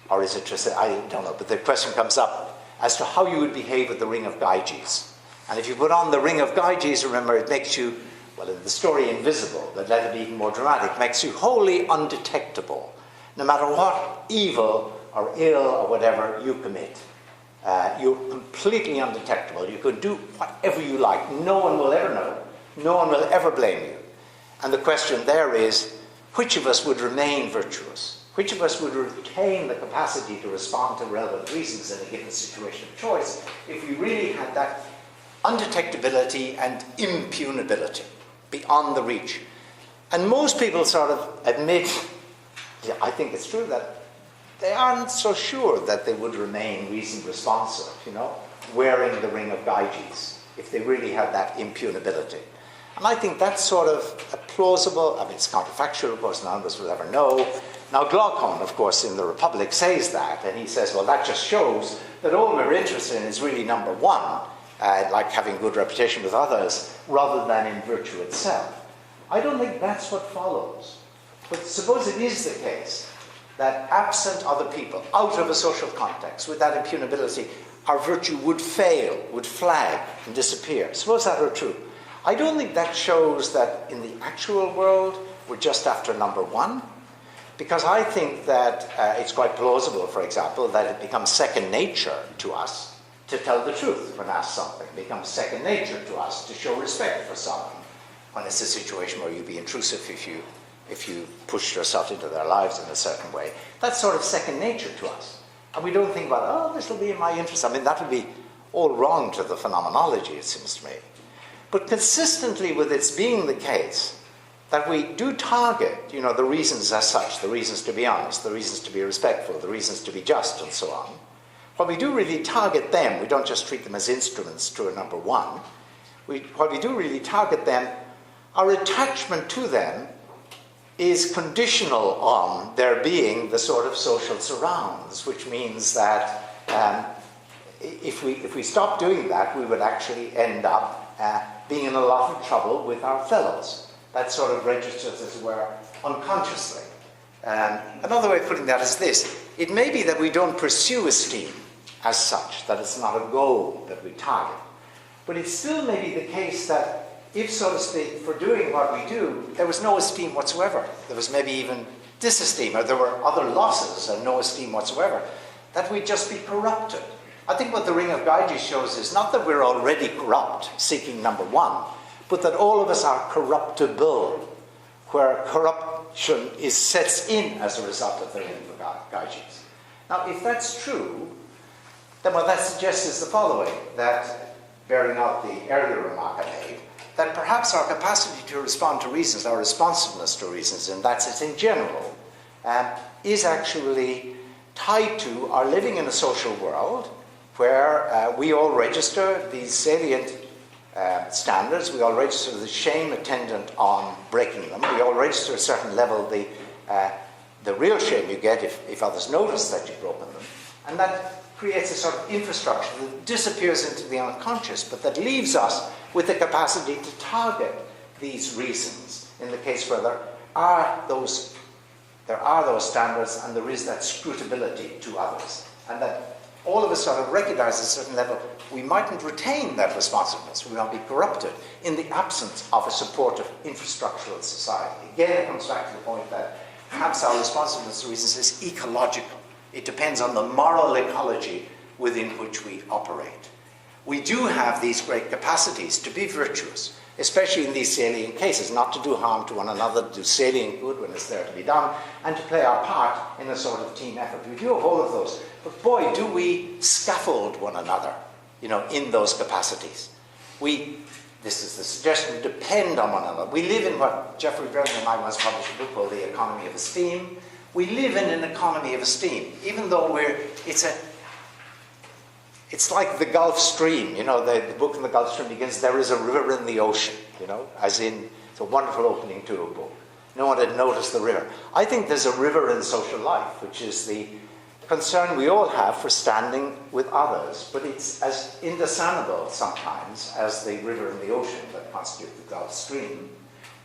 or is it just, I don't know, but the question comes up as to how you would behave with the ring of Gyges. And if you put on the ring of Gyges, remember, it makes you, well, in the story invisible, but let it be even more dramatic, makes you wholly undetectable, no matter what evil or ill or whatever you commit. You're completely undetectable. You could do whatever you like. No one will ever know. No one will ever blame you. And the question there is, which of us would remain virtuous? Which of us would retain the capacity to respond to relevant reasons in a given situation of choice if we really had that undetectability and impunability beyond the reach? And most people sort of admit, I think it's true, that they aren't so sure that they would remain reason responsive, wearing the ring of Gyges, if they really had that impunability. And I think that's sort of a plausible, it's counterfactual, of course, none of us will ever know. Now, Glaucon, of course, in the Republic says that, and he says, well, that just shows that all we're interested in is really number one, like having good reputation with others, rather than in virtue itself. I don't think that's what follows. But suppose it is the case that absent other people, out of a social context, with that impunability, our virtue would fail, would flag and disappear. Suppose that were true. I don't think that shows that in the actual world we're just after number one, because I think that it's quite plausible, for example, that it becomes second nature to us to tell the truth when asked something. It becomes second nature to us to show respect for someone when it's a situation where you'd be intrusive if you pushed yourself into their lives in a certain way. That's sort of second nature to us. And we don't think about, this will be in my interest. That would be all wrong to the phenomenology, it seems to me. But consistently with its being the case that we do target, the reasons as such, the reasons to be honest, the reasons to be respectful, the reasons to be just, and so on. When we do really target them, we don't just treat them as instruments to a number one. When we do really target them, our attachment to them is conditional on there being the sort of social surrounds, which means that if we stop doing that, we would actually end up being in a lot of trouble with our fellows. That sort of registers, as it were, unconsciously. Another way of putting that is this. It may be that we don't pursue esteem as such, that it's not a goal that we target. But it still may be the case that if, so to speak, for doing what we do, there was no esteem whatsoever. There was maybe even disesteem, or there were other losses and no esteem whatsoever, that we'd just be corrupted. I think what the Ring of Gyges shows is not that we're already corrupt, seeking number one, but that all of us are corruptible, where corruption sets in as a result of the Ring of Gyges. Now, if that's true, then what that suggests is the following, that, bearing out the earlier remark I made, that perhaps our capacity to respond to reasons, our responsiveness to reasons, and that's it in general, is actually tied to our living in a social world where we all register these salient standards, we all register the shame attendant on breaking them, we all register a certain level the real shame you get if others notice that you've broken them, and that creates a sort of infrastructure that disappears into the unconscious, but that leaves us with the capacity to target these reasons in the case where there are those standards and there is that scrutability to others, and that all of us sort of recognize at a certain level we mightn't retain that responsiveness, we might be corrupted in the absence of a supportive infrastructural society. Again, it comes back to the point that perhaps our responsiveness to reasons is ecological. It depends on the moral ecology within which we operate. We do have these great capacities to be virtuous, especially in these salient cases, not to do harm to one another, to do salient good when it's there to be done, and to play our part in a sort of team effort. We do have all of those. But boy, do we scaffold one another, in those capacities. This is the suggestion, depend on one another. We live in what Jeffrey Brennan and I once published a book called The Economy of Esteem. We live in an economy of esteem, even though it's like the Gulf Stream, the book in the Gulf Stream begins, there is a river in the ocean, as in, it's a wonderful opening to a book. No one had noticed the river. I think there's a river in social life, which is the concern we all have for standing with others, but it's as indiscernible sometimes as the river in the ocean that constitutes the Gulf Stream.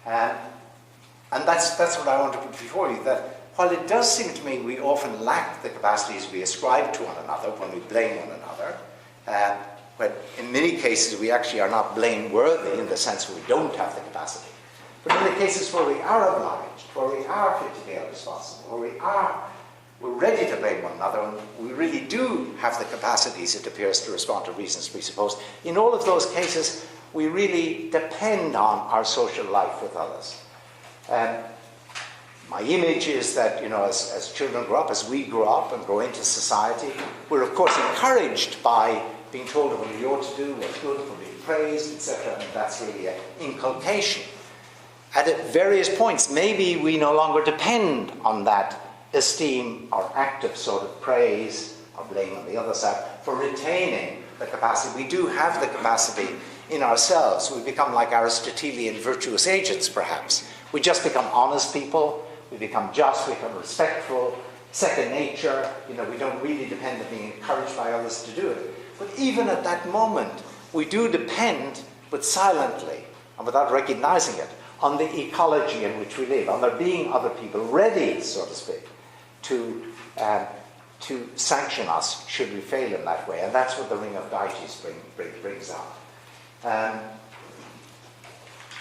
And that's what I want to put before you, that while it does seem to me we often lack the capacities we ascribe to one another when we blame one another, but in many cases we actually are not blameworthy in the sense we don't have the capacity. But in the cases where we are obliged, where we are fit to be held responsible, where we're ready to blame one another, and we really do have the capacities, it appears, to respond to reasons presupposed, in all of those cases we really depend on our social life with others. My image is that, as children grow up, as we grow up and grow into society, we're of course encouraged by being told what we ought to do, what's good, for being praised, etc. And that's really an inculcation. At various points, maybe we no longer depend on that esteem or active sort of praise or blame on the other side for retaining the capacity. We do have the capacity in ourselves. We become like Aristotelian virtuous agents, perhaps. We just become honest people. We become just, we become respectful, second nature. We don't really depend on being encouraged by others to do it. But even at that moment, we do depend, but silently, and without recognizing it, on the ecology in which we live, on there being other people ready, so to speak, to sanction us should we fail in that way. And that's what the Ring of Deities brings out.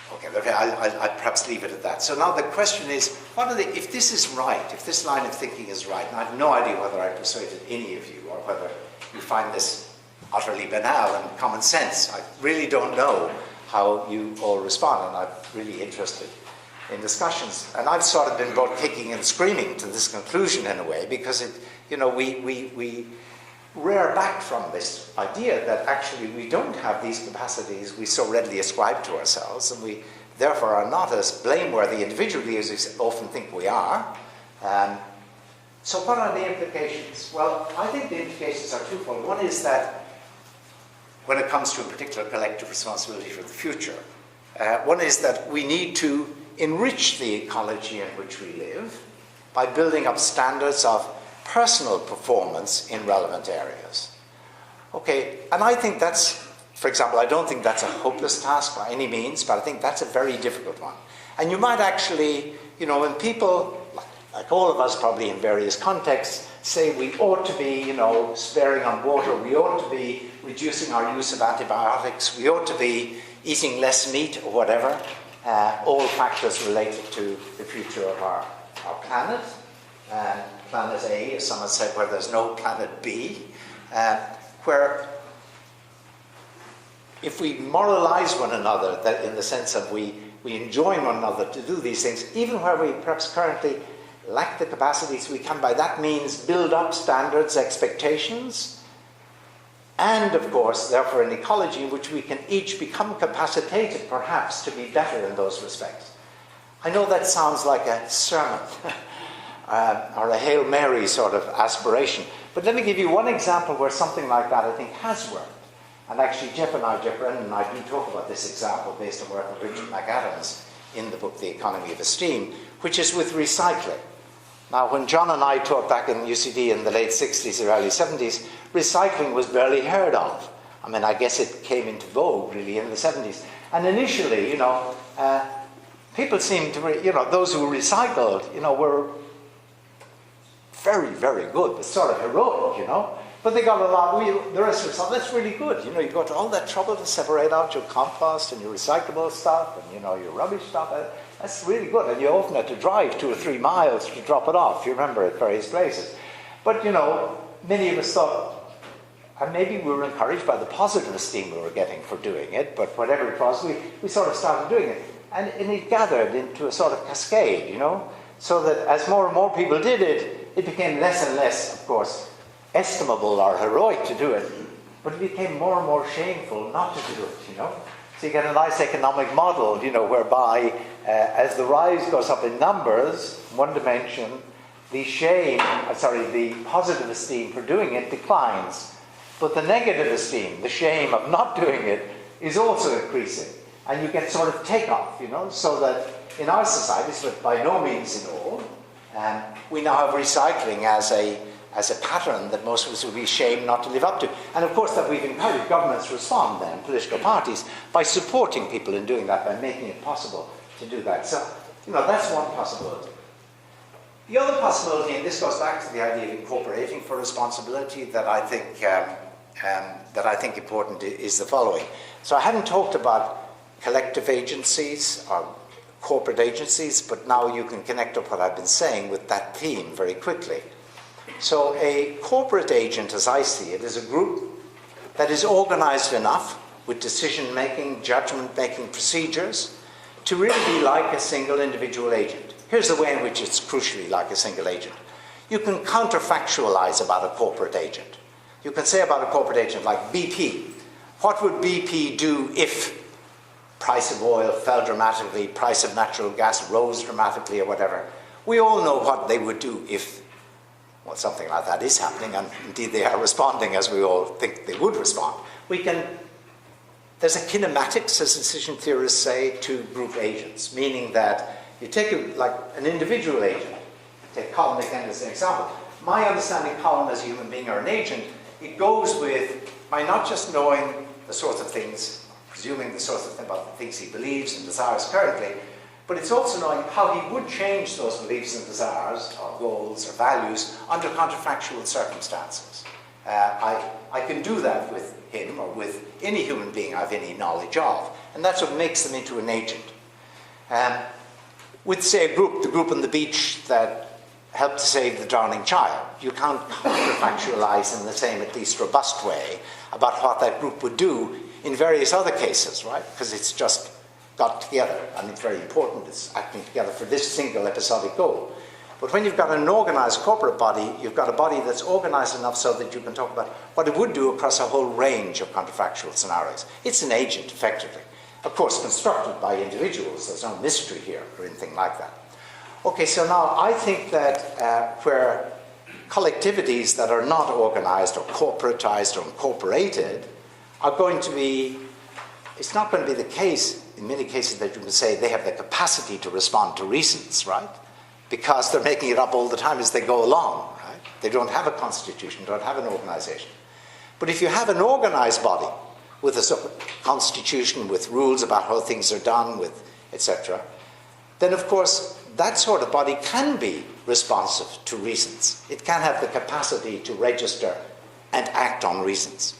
Okay, I'll perhaps leave it at that. So now the question is, if this is right, if this line of thinking is right, and I have no idea whether I persuaded any of you or whether you find this utterly banal and common sense. I really don't know how you all respond, and I'm really interested in discussions. And I've sort of been brought kicking and screaming to this conclusion in a way, because we rear back from this idea that actually we don't have these capacities we so readily ascribe to ourselves, and we therefore are not as blameworthy individually as we often think we are. So what are the implications? Well, I think the implications are twofold. One is that when it comes to a particular collective responsibility for the future, one is that we need to enrich the ecology in which we live by building up standards of personal performance in relevant areas. Okay, and I think that's, for example, I don't think that's a hopeless task by any means, but I think that's a very difficult one. And you might actually, when people, like all of us probably in various contexts, say we ought to be, sparing on water, we ought to be reducing our use of antibiotics, we ought to be eating less meat or whatever, all factors related to the future of our planet. Planet A, as someone said, where there's no planet B, where if we moralize one another, that in the sense of we enjoin one another to do these things, even where we perhaps currently lack the capacities, we can by that means build up standards, expectations, and of course, therefore, an ecology in which we can each become capacitated perhaps to be better in those respects. I know that sounds like a sermon. Or a Hail Mary sort of aspiration. But let me give you one example where something like that I think has worked. And actually Jeff Brennan and I do talk about this example based on work of Richard McAdams in the book The Economy of Esteem, which is with recycling. Now when John and I taught back in UCD in the late 60s or early 70s, recycling was barely heard of. I mean, I guess it came into vogue really in the 70s. And initially, people seem to, those who recycled, were very, very good, but sort of heroic, But they got a lot, the rest of us thought, that's really good. You go to all that trouble to separate out your compost and your recyclable stuff and, your rubbish stuff. That's really good. And you often had to drive 2 or 3 miles to drop it off, you remember, at various places. But, many of us thought, and maybe we were encouraged by the positive esteem we were getting for doing it, but whatever it was, we sort of started doing it. And it gathered into a sort of cascade, so that as more and more people did it, it became less and less, of course, estimable or heroic to do it, but it became more and more shameful not to do it, So you get a nice economic model, whereby as the rise goes up in numbers, one dimension, the positive esteem for doing it declines. But the negative esteem, the shame of not doing it, is also increasing. And you get sort of takeoff, so that in our societies, but by no means in all, we now have recycling as a pattern that most of us would be ashamed not to live up to. And of course that we've encouraged governments to respond then, political parties, by supporting people in doing that, by making it possible to do that. So, that's one possibility. The other possibility, and this goes back to the idea of incorporating for responsibility, that I think important, is the following. So I haven't talked about collective agencies or corporate agencies, but now you can connect up what I've been saying with that theme very quickly. So a corporate agent, as I see it, is a group that is organized enough with decision-making, judgment-making procedures to really be like a single individual agent. Here's the way in which it's crucially like a single agent. You can counterfactualize about a corporate agent. You can say about a corporate agent like BP, what would BP do if price of oil fell dramatically, price of natural gas rose dramatically, or whatever? We all know what they would do if something like that is happening, and indeed they are responding as we all think they would respond. There's a kinematics, as decision theorists say, to group agents, meaning that you take an individual agent, take Colin again as an example. My understanding Colin as a human being or an agent, it goes with, by not just knowing the sorts of things, presuming the sorts of things about the things he believes and desires currently, but it's also knowing how he would change those beliefs and desires, or goals, or values, under counterfactual circumstances. I can do that with him, or with any human being I have any knowledge of, and that's what makes them into an agent. With, say, the group on the beach that helped to save the drowning child, you can't counterfactualize in the same, at least robust way, about what that group would do in various other cases, right? Because it's just got together, and it's very important, it's acting together for this single episodic goal. But when you've got an organized corporate body, you've got a body that's organized enough so that you can talk about what it would do across a whole range of counterfactual scenarios. It's an agent, effectively. Of course, constructed by individuals. There's no mystery here or anything like that. Okay, so now I think that where collectivities that are not organized or corporatized or incorporated are going to be, it's not going to be the case in many cases that you can say they have the capacity to respond to reasons, right? Because they're making it up all the time as they go along, right? They don't have a constitution, don't have an organization. But if you have an organized body with a sort of constitution, with rules about how things are done, with etc., then of course that sort of body can be responsive to reasons. It can have the capacity to register and act on reasons.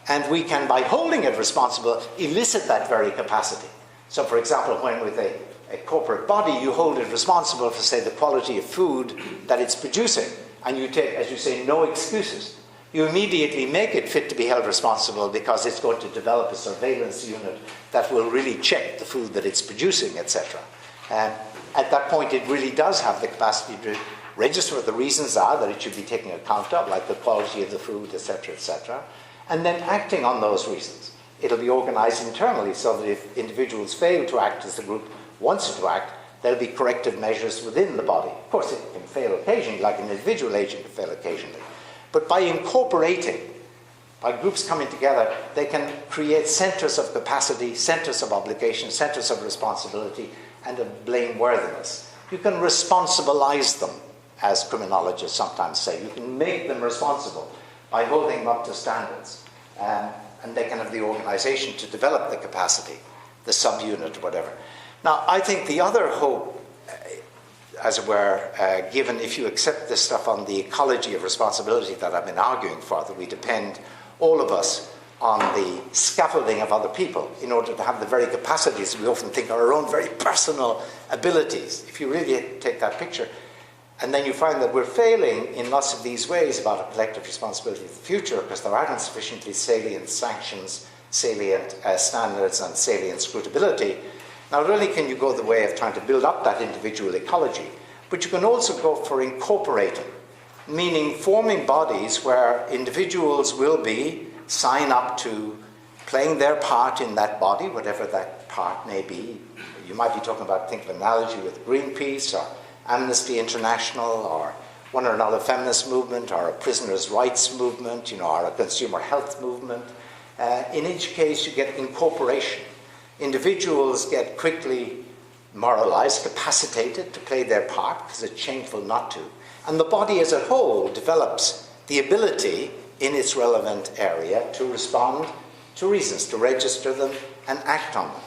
And we can, by holding it responsible, elicit that very capacity. So for example, when with a corporate body, you hold it responsible for, say, the quality of food that it's producing, and you take, as you say, no excuses. You immediately make it fit to be held responsible because it's going to develop a surveillance unit that will really check the food that it's producing, etc. And at that point, it really does have the capacity to register what the reasons are that it should be taken account of, like the quality of the food, etc., etc., and then acting on those reasons. It'll be organized internally so that if individuals fail to act as the group wants it to act, there'll be corrective measures within the body. Of course, it can fail occasionally, like an individual agent can fail occasionally. But by incorporating, by groups coming together, they can create centers of capacity, centers of obligation, centers of responsibility, and of blameworthiness. You can responsibilize them, as criminologists sometimes say. You can make them responsible by holding them up to standards. And they can have the organization to develop the capacity, the subunit, whatever. Now, I think the other hope, as it were, given if you accept this stuff on the ecology of responsibility that I've been arguing for, that we depend, all of us, on the scaffolding of other people in order to have the very capacities we often think are our own very personal abilities. If you really take that picture, and then you find that we're failing in lots of these ways about a collective responsibility of the future because there aren't sufficiently salient sanctions, salient standards, and salient scrutability. Not only can you go the way of trying to build up that individual ecology, but you can also go for incorporating, meaning forming bodies where individuals will sign up to playing their part in that body, whatever that part may be. You might be talking about, think of an analogy with Greenpeace or Amnesty International or one or another feminist movement or a prisoners' rights movement, or a consumer health movement. In each case, you get incorporation. Individuals get quickly moralized, capacitated to play their part because it's shameful not to. And the body as a whole develops the ability in its relevant area to respond to reasons, to register them and act on them.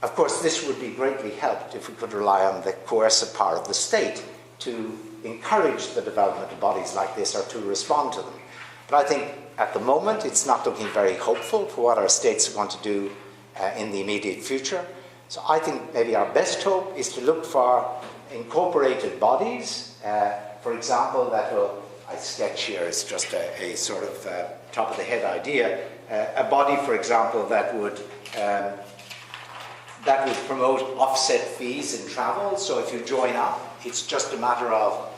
Of course, this would be greatly helped if we could rely on the coercive power of the state to encourage the development of bodies like this or to respond to them. But I think at the moment it's not looking very hopeful for what our states are going to do in the immediate future. So I think maybe our best hope is to look for incorporated bodies, for example, that will, I sketch here as just a sort of top of the head idea, a body, for example, that would promote offset fees in travel. So if you join up, it's just a matter of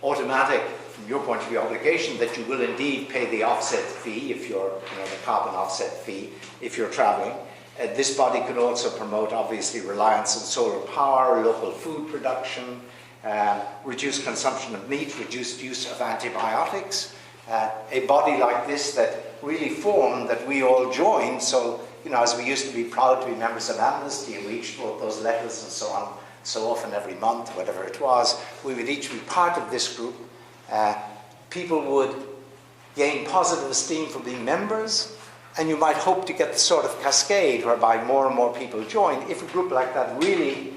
automatic, from your point of view, obligation that you will indeed pay the offset fee if you're, the carbon offset fee if you're traveling. This body could also promote, obviously, reliance on solar power, local food production, reduced consumption of meat, reduced use of antibiotics. A body like this that really formed, that we all joined. So, as we used to be proud to be members of Amnesty, and we each wrote those letters and so on, so often every month, whatever it was, we would each be part of this group. People would gain positive esteem for being members, and you might hope to get the sort of cascade whereby more and more people join. If a group like that really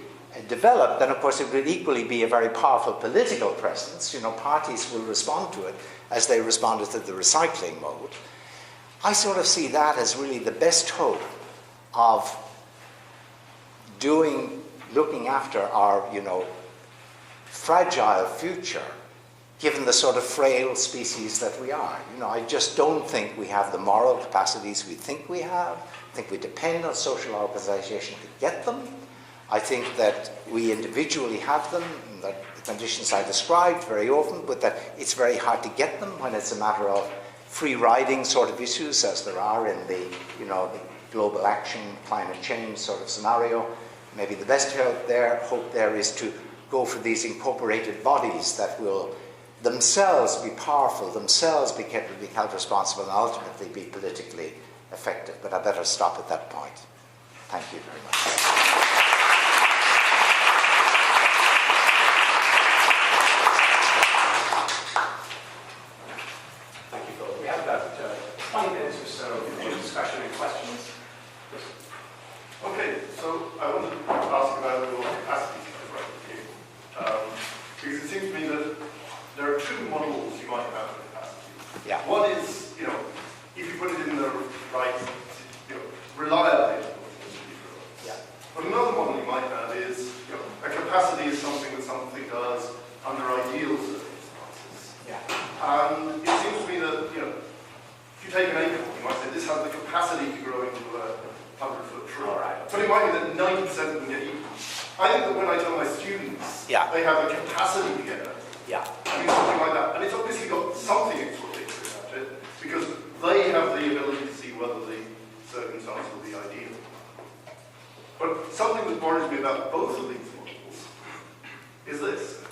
developed, then of course it would equally be a very powerful political presence. Parties will respond to it as they responded to the recycling mode. I sort of see that as really the best hope of looking after our, fragile future, given the sort of frail species that we are. I just don't think we have the moral capacities we think we have. I think we depend on social organization to get them. I think that we individually have them, that the conditions I described very often, but that it's very hard to get them when it's a matter of free-riding sort of issues, as there are in the, the global action, climate change sort of scenario. Maybe the best hope there is to go for these incorporated bodies that will themselves be powerful, themselves be held responsible, and ultimately be politically effective. But I better stop at that point. Thank you very much. Okay, so I wanted to ask about your capacity to write review. Because it seems to me that there are two models you might have of capacity. Yeah. One is, if you put it in the right, reliability. Yeah. But another model you might have is, a capacity is something that something does under ideal circumstances. Yeah. And it seems to me that, if you take an acorn, you might say this has the capacity to grow into a 100-foot tree. All right. But it might be that 90% of them get eaten. I think that when I tell my students, they have the capacity to get it. Yeah. I mean, something like that. And it's obviously got something exploitative about it, because they have the ability to see whether the circumstance will be ideal. But something that worries me about both of these models is this.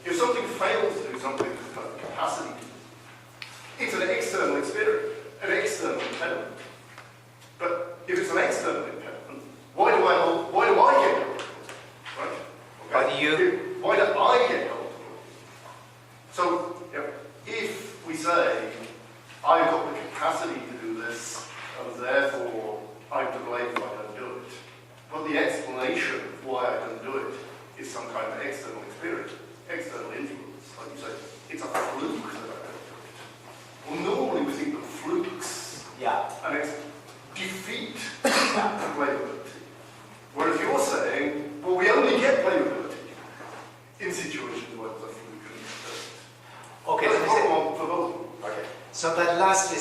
If something fails to do something that has the capacity to do, it's an external experience, an external impediment. But if it's an external impediment, why do I get held? Right? Okay. Why do I get held? So, if we say, I've got the capacity to do this, and therefore I'm to blame if I don't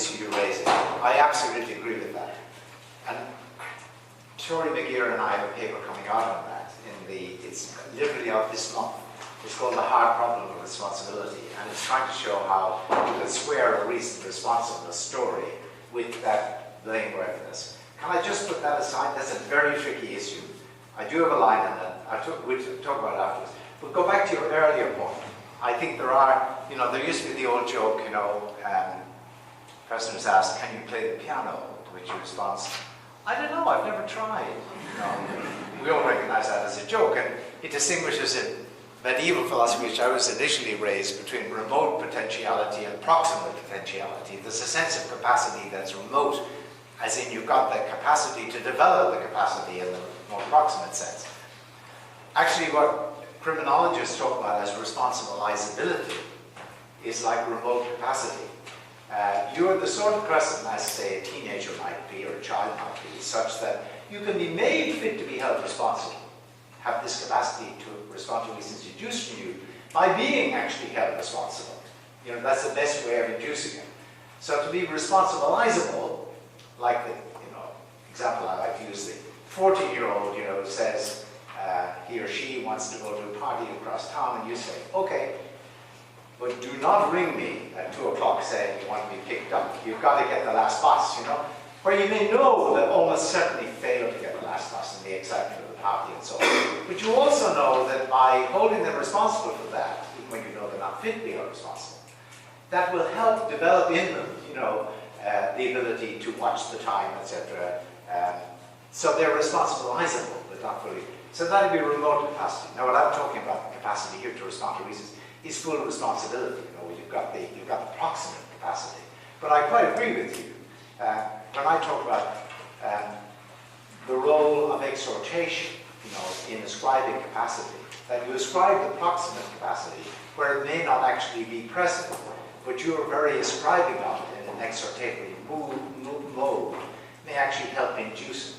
issue you're raising. I absolutely agree with that. And Tori McGeer and I have a paper coming out on that. It's literally out this month. It's called The Hard Problem of Responsibility, and it's trying to show how you can square a recent responsiveness story with that blameworthiness. Can I just put that aside? That's a very tricky issue. I do have a line on that. We'll talk about it afterwards. But go back to your earlier point. I think there are, there used to be the old joke, the person was asked, can you play the piano? To which he responds, I don't know, I've never tried. We all recognize that as a joke, and it distinguishes in medieval philosophy, which I was initially raised, between remote potentiality and proximate potentiality. There's a sense of capacity that's remote, as in you've got the capacity to develop the capacity in the more proximate sense. Actually, what criminologists talk about as responsibilizability is like remote capacity. You're the sort of person, as say a teenager might be, or a child might be, such that you can be made fit to be held responsible, have this capacity to respond to reasons induced from you, by being actually held responsible. That's the best way of inducing it. So to be responsibilizable, like the example I like to use, the 14-year-old says he or she wants to go to a party across town, and you say, okay, but do not ring me at 2 o'clock saying you want to be picked up. You've got to get the last bus, where you may know that almost certainly fail to get the last bus in the excitement of the party and so on. But you also know that by holding them responsible for that, even when you know they're not fit to be held responsible, that will help develop in them, the ability to watch the time, etc. So they're responsibilizable, but not fully. So that would be remote capacity. Now, what I'm talking about, the capacity here to respond to reasons, is full responsibility. You've got the proximate capacity. But I quite agree with you when I talk about the role of exhortation, in ascribing capacity, that you ascribe the proximate capacity where it may not actually be present, but you are very ascribing of it in an exhortatory mode, may actually help induce it.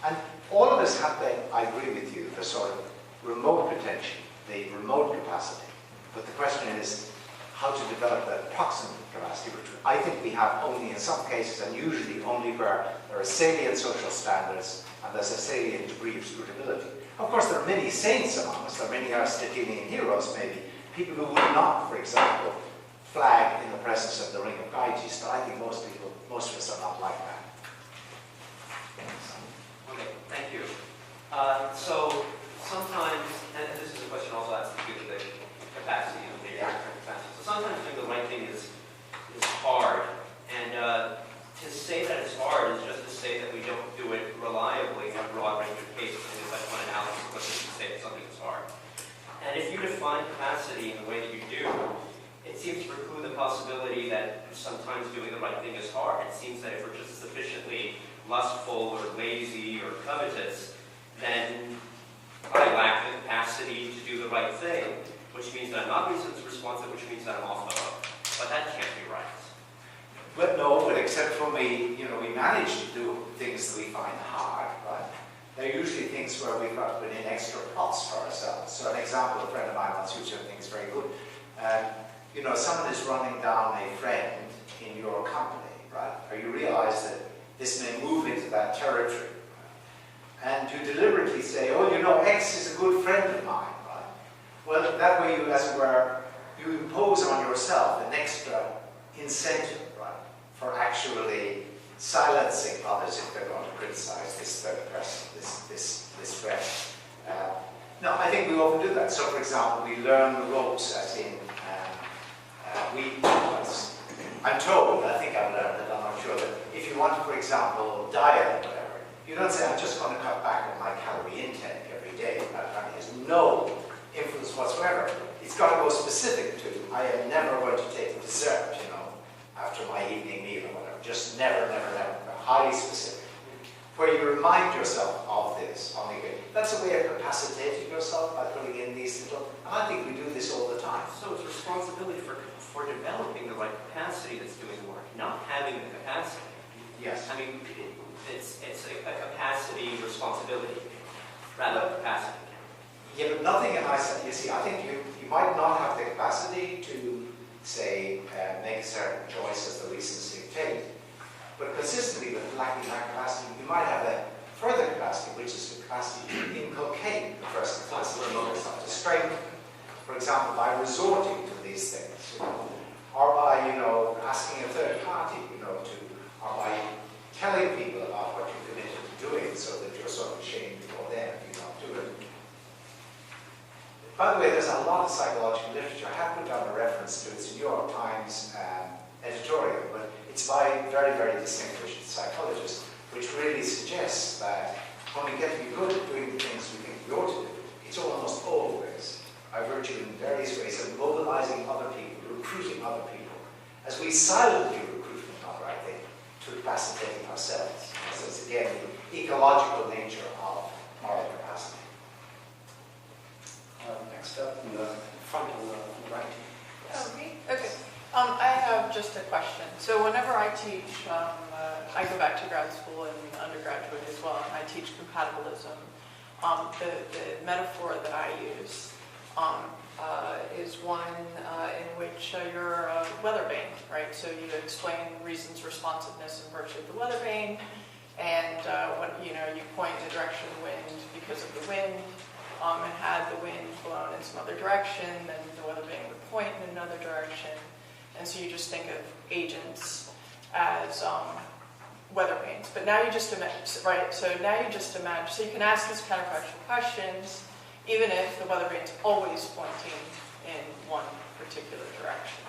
And all of us have I agree with you, the sort of remote potential, the remote capacity. But the question is how to develop that proximate capacity, which I think we have only in some cases, and usually only where there are salient social standards and there's a salient degree of scrutability. Of course, there are many saints among us. There are many Aristotelian heroes, maybe, people who would not, for example, flag in the presence of the ring of Gyges, but I think most of us are not like that. Okay, thank you. So sometimes, and this is a question also has to do with the capacity of the capacity. So sometimes doing the right thing is hard, and to say that it's hard is just to say that we don't do it reliably in a broad range of cases. I think that's one analysis of what you say that something is hard. And if you define capacity in the way that you do, it seems to preclude the possibility that sometimes doing the right thing is hard. It seems that if we're just sufficiently lustful or lazy or covetous, then I lack the capacity to do the right thing, which means that I'm not reasons responsive, which means that I'm off the hook. But that can't be right. But no, but except when we manage to do things that we find hard, right? They're usually things where we've got to put in extra plots for ourselves. So an example, a friend of mine once, which I think is very good, someone is running down a friend in your company, right? Or you realize that this may move into that territory. And you deliberately say, X is a good friend of mine, right? Well, that way you, as it were, you impose on yourself an extra incentive, right, for actually silencing others if they're going to criticize this third person, this friend. No, I think we often do that. So, for example, we learn the ropes, as in, I'm told, I think I've learned it, I'm not sure, that if you want to, for example, diet or whatever, you don't say, I'm just going to cut back on my calorie intake every day. That has no influence whatsoever. It's got to go specific to, I am never going to take dessert, after my evening meal or whatever. Just never, never, never. Highly specific. Where you remind yourself of this on the way. That's a way of capacitating yourself by putting in these little, and I think we do this all the time. So it's responsibility for developing the right capacity that's doing the work, not having the capacity. Yes. I mean, it's a capacity responsibility rather than capacity. Yeah, but nothing, and I said, you see, I think you might not have the capacity to, say, make a certain choice as the reasons dictate, example, by resorting to these things, or by, asking a third party, or by telling people about what you're committed to doing so that you're sort of ashamed before them if you don't do it. By the way, there's a lot of psychological literature. I have put down a reference to it. It's a New York Times editorial, but it's by very, very distinguished psychologists, which really suggests that when we get to be good at doing the things we think we ought to do, it's almost always by virtue in various ways of mobilizing other people, recruiting other people, as we silently recruit another, I think, to capacitating ourselves. So it's again the ecological nature of moral capacity. Next up, in the front on the right. Oh, me? Okay. I have just a question. So whenever I teach, I go back to grad school and undergraduate as well, and I teach compatibilism. The metaphor that I use is one in which you're a weather vane, right? So you explain reasons, responsiveness, and virtue of the weather vane, and when you point in the direction of the wind because of the wind, and had the wind blown in some other direction, then the weather vane would point in another direction. And so you just think of agents as weather vanes. But now you just imagine, right? So now you just imagine, so you can ask these counterfactual questions, even if the weather vane's always pointing in one particular direction.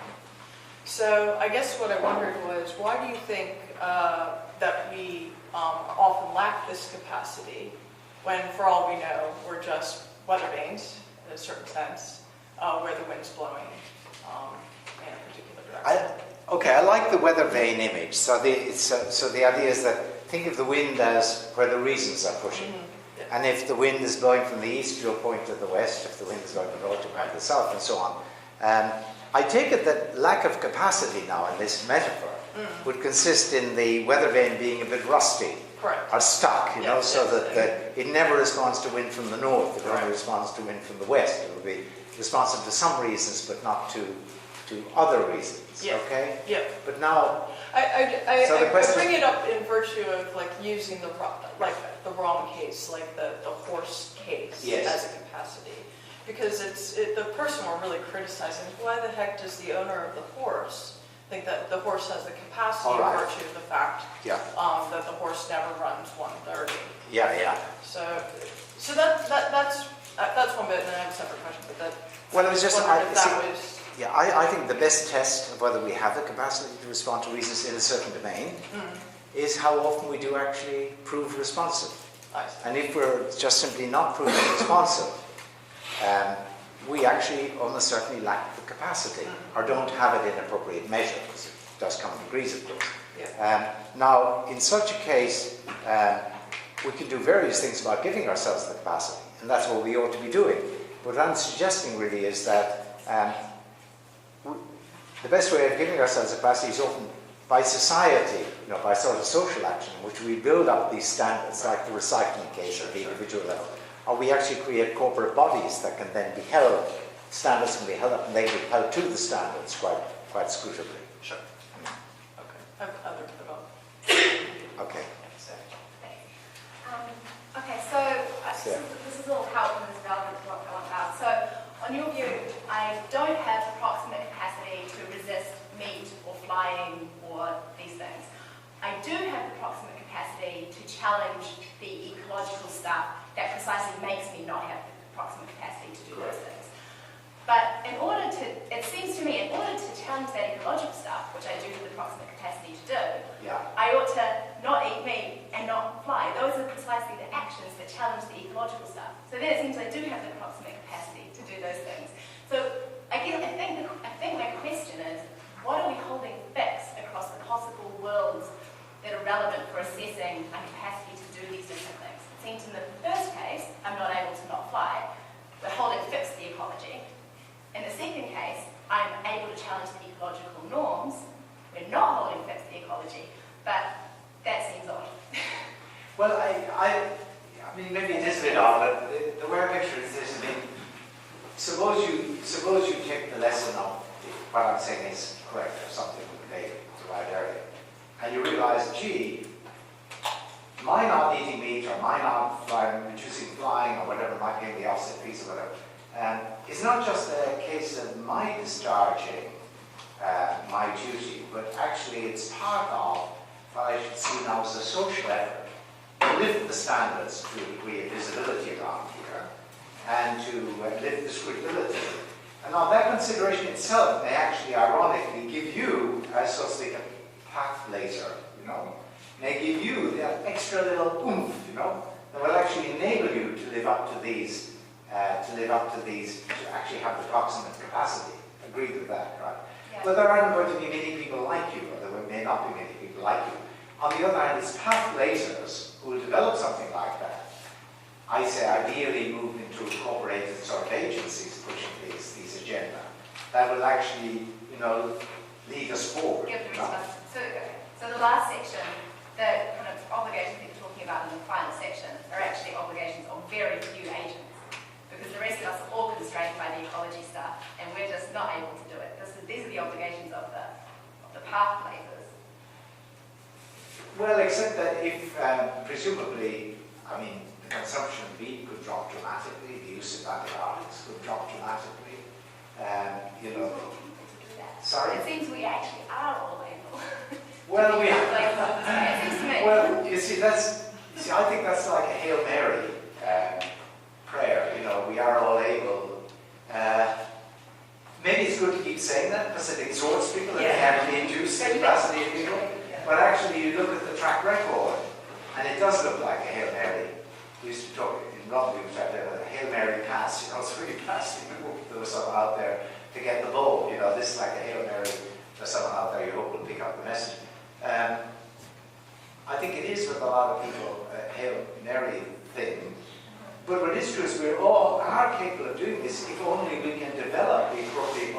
So I guess what I wondered was, why do you think that we often lack this capacity when, for all we know, we're just weather vanes, in a certain sense, where the wind's blowing in a particular direction? I like the weather vane image. So the idea is that think of the wind as where the reasons are pushing. Mm-hmm. Yeah. And if the wind is blowing from the east, you'll point to the west. If the wind is blowing from the north, you'll point to the south, and so on. I take it that lack of capacity now in this metaphor would consist in the weather vane being a bit rusty. Correct. Or stuck, Yes, so yes, that it never responds to wind from the north, it Right. only responds to wind from the west. It will be responsive to some reasons, but not to other reasons, Yeah. okay? Yeah. But now, I So the question- bring it up in virtue of like using the wrong case, like the horse case Yes. as a capacity, because the person we're really criticizing. Why the heck does the owner of the horse think that the horse has the capacity All right. in virtue of the fact Yeah. that the horse never runs 130? yeah. So that's one bit, and then I have a separate question. But that Well, it was just, wondered if that was. I think the best test of whether we have the capacity to respond to reasons in a certain domain is how often we do actually prove responsive. I see. And if we're just simply not proving responsive, we actually almost certainly lack the capacity, or don't have it in appropriate measure, because it does come in degrees, of course. Yeah. Now, in such a case, we can do various things about giving ourselves the capacity, and that's what we ought to be doing. What I'm suggesting really is that the best way of giving ourselves the capacity is often by society, by sort of social action, in which we build up these standards, like the recycling case at the individual level. Or we actually create corporate bodies that can then be held, standards can be held up, and they can be held to the standards quite scrutably. Sure. Okay. I have other development. Okay. Okay, so this is all helpful and is relevant to what we're on about. So, on your view, I don't have the proximate capacity to resist meat or flying or these things. I do have the proximate capacity to challenge the ecological stuff that precisely makes me not have the proximate capacity to do those things. But it seems to me, in order to challenge that ecological stuff, which I do have the proximate capacity to do, I ought to not eat meat and not fly. Those are precisely the actions that challenge the ecological stuff. So then it seems I do have the proximate capacity to do those things. So I think my question is, what are we holding fixed across the possible worlds that are relevant for assessing my capacity to do these different things? It seems in the first case, I'm not able to not fly. We're holding fixed the ecology. In the second case, I'm able to challenge the ecological norms. We're not holding fixed the ecology, but that seems odd. Well, I mean, maybe it is a bit odd, but the way I picture it is this. I mean, suppose you take the lesson of what I'm saying is correct, or something related to right area, and you realize, gee, my not eating meat, or my not flying, reducing flying, or whatever might be in the opposite piece, or whatever, is not just a case of my discharging my duty, but actually it's part of what I should see now as a social effort to lift the standards to a degree of visibility around here and to lift the scrutability. And now that consideration itself may actually ironically give you, as so to speak, a path blazer, you know, may give you that extra little oomph, you know, that will actually enable you to live up to these, to actually have the proximate capacity. Agree with that, right? Yeah. Well, there aren't going to be many people like you, or there may not be many people like you. On the other hand, it's path blazers who will develop something like that. I say ideally move into incorporated sort of agencies pushing these agenda that will actually, you know, lead us forward. Give the response. So the last section, the kind of obligations that you're talking about in the final section are actually obligations of very few agents, because the rest of us are all constrained by the ecology stuff, and we're just not able to do it. These are the obligations of the path blazers. Well, except that if, presumably, I mean, the consumption of meat could drop dramatically, the use of antibiotics could drop dramatically, you know. Sorry? It seems we actually are all able. Well, we it seems to me. well, you see, I think that's like a Hail Mary prayer, you know, we are all able. Maybe it's good to keep saying that because it exhorts people and it can induce capacity in people. But actually, you look at the track record, and it does look like a Hail Mary. We used to talk in rugby, we tried to have a Hail Mary pass, you know, so you pass the hope there was someone out there to get the ball. You know, this is like a Hail Mary, there's someone out there you hope will pick up the message. I think it is with a lot of people a Hail Mary thing. But what is true is we all are capable of doing this if only we can develop the appropriate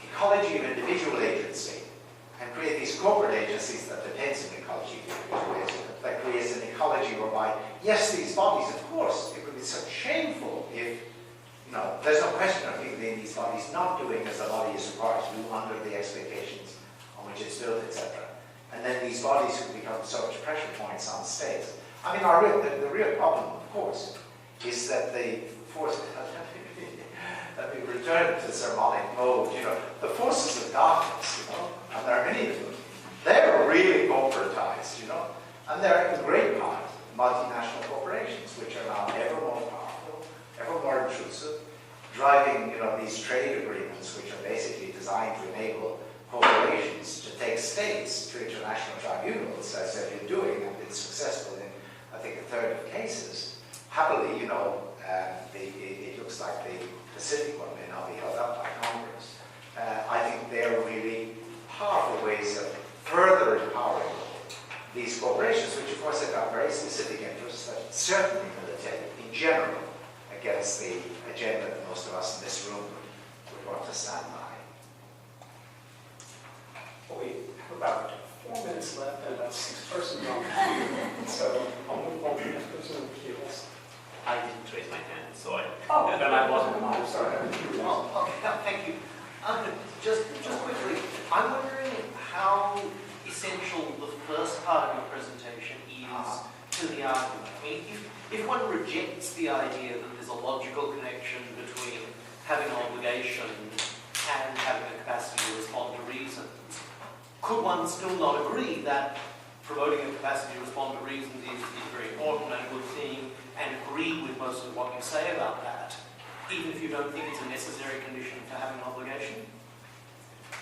ecology of individual agency and create these corporate agencies that depends on ecology of individual agency, that creates an ecology whereby, yes, these bodies, of course, it would be so shameful if, you know, there's no question of people in these bodies not doing as the body is required to do under the expectations on which it's built, etc. And then these bodies could become such pressure points on states. I mean, the real problem, of course, is that the force, let me return to sermonic mode, you know, the forces of darkness, you know, and there are many of them, they're really corporatized, you know, and they're in great part multinational corporations, which are now ever more powerful, ever more intrusive, driving, you know, these trade agreements, which are basically designed to enable corporations to take states to international tribunals, as they've been doing and been successful in, I think, a third of cases. Happily, you know, it looks like the Pacific one may not be held up by Congress. I think they're really powerful ways of further empowering these corporations, which of course have got very specific interests that certainly militate in general against the agenda that most of us in this room would want to stand by. Well, we have about 4 minutes left and about 6 persons on the queue, so I'll move on to the next person on the queue. I didn't raise my hand, so I... Oh, then I wasn't. I'm sorry. Oh, okay, thank you. Just quickly, I'm wondering how essential the first part of your presentation is to the argument. I mean, if one rejects the idea that there's a logical connection between having an obligation and having a capacity to respond to reasons, could one still not agree that promoting a capacity to respond to reasons is very important and a good thing, and agree with most of what you say about that, even if you don't think it's a necessary condition for having an obligation?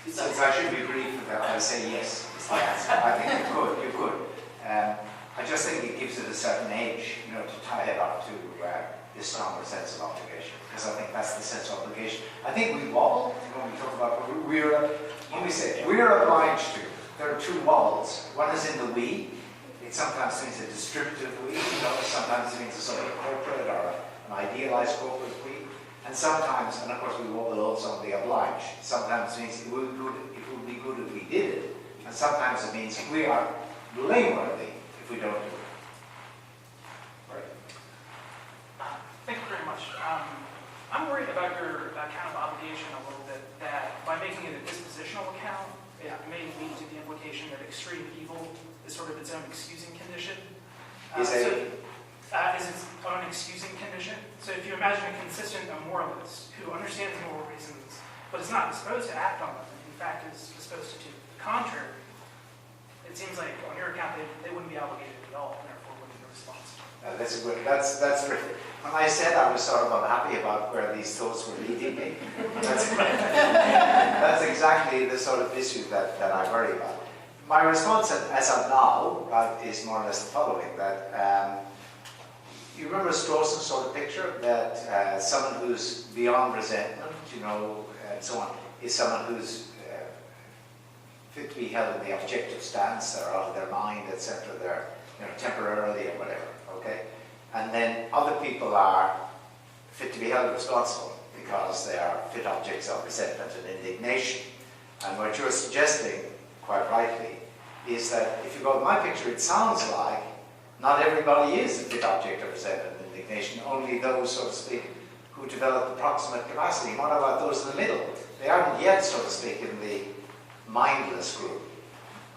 Since I should be brief with that, I say yes. I think you could. I just think it gives it a certain age, you know, to tie it up to this stronger sense of obligation, because I think that's the sense of obligation. I think we wobble when we talk about we're obliged to. There are two wobbles. One is in the we. It sometimes means a descriptive we, you know, sometimes it means a sort of corporate or an idealized corporate we, and sometimes, and of course we wobble also on the obliged. Sometimes it means it would be good if we did it, and sometimes it means we are blameworthy if we don't do it. Right. Thank you very much. I'm worried about your account of obligation a little bit, that by making it a dispositional account, it may lead to the implication that extreme evil is sort of its own excusing condition. is an excusing condition. So if you imagine a consistent moralist who understands moral reasons, but is not disposed to act on them, and in fact is disposed to do the contrary, it seems like on your account they wouldn't be obligated at all, and therefore wouldn't be responsible. That's terrific. When I said I was sort of unhappy about where these thoughts were leading me, that's exactly the sort of issue that I worry about. My response as of now, right, is more or less the following, that you remember Strawson's sort of picture that someone who's beyond resentment, you know, and so on, is someone who's fit to be held in the objective stance, they're out of their mind, etc., they're, you know, temporarily or whatever, okay? And then other people are fit to be held responsible because they are fit objects of resentment and indignation. And what you're suggesting, quite rightly, is that if you go to my picture, it sounds like not everybody is a fit object of resentment and indignation, only those, so to speak, who develop the proximate capacity. What about those in the middle? They aren't yet, so to speak, in the mindless group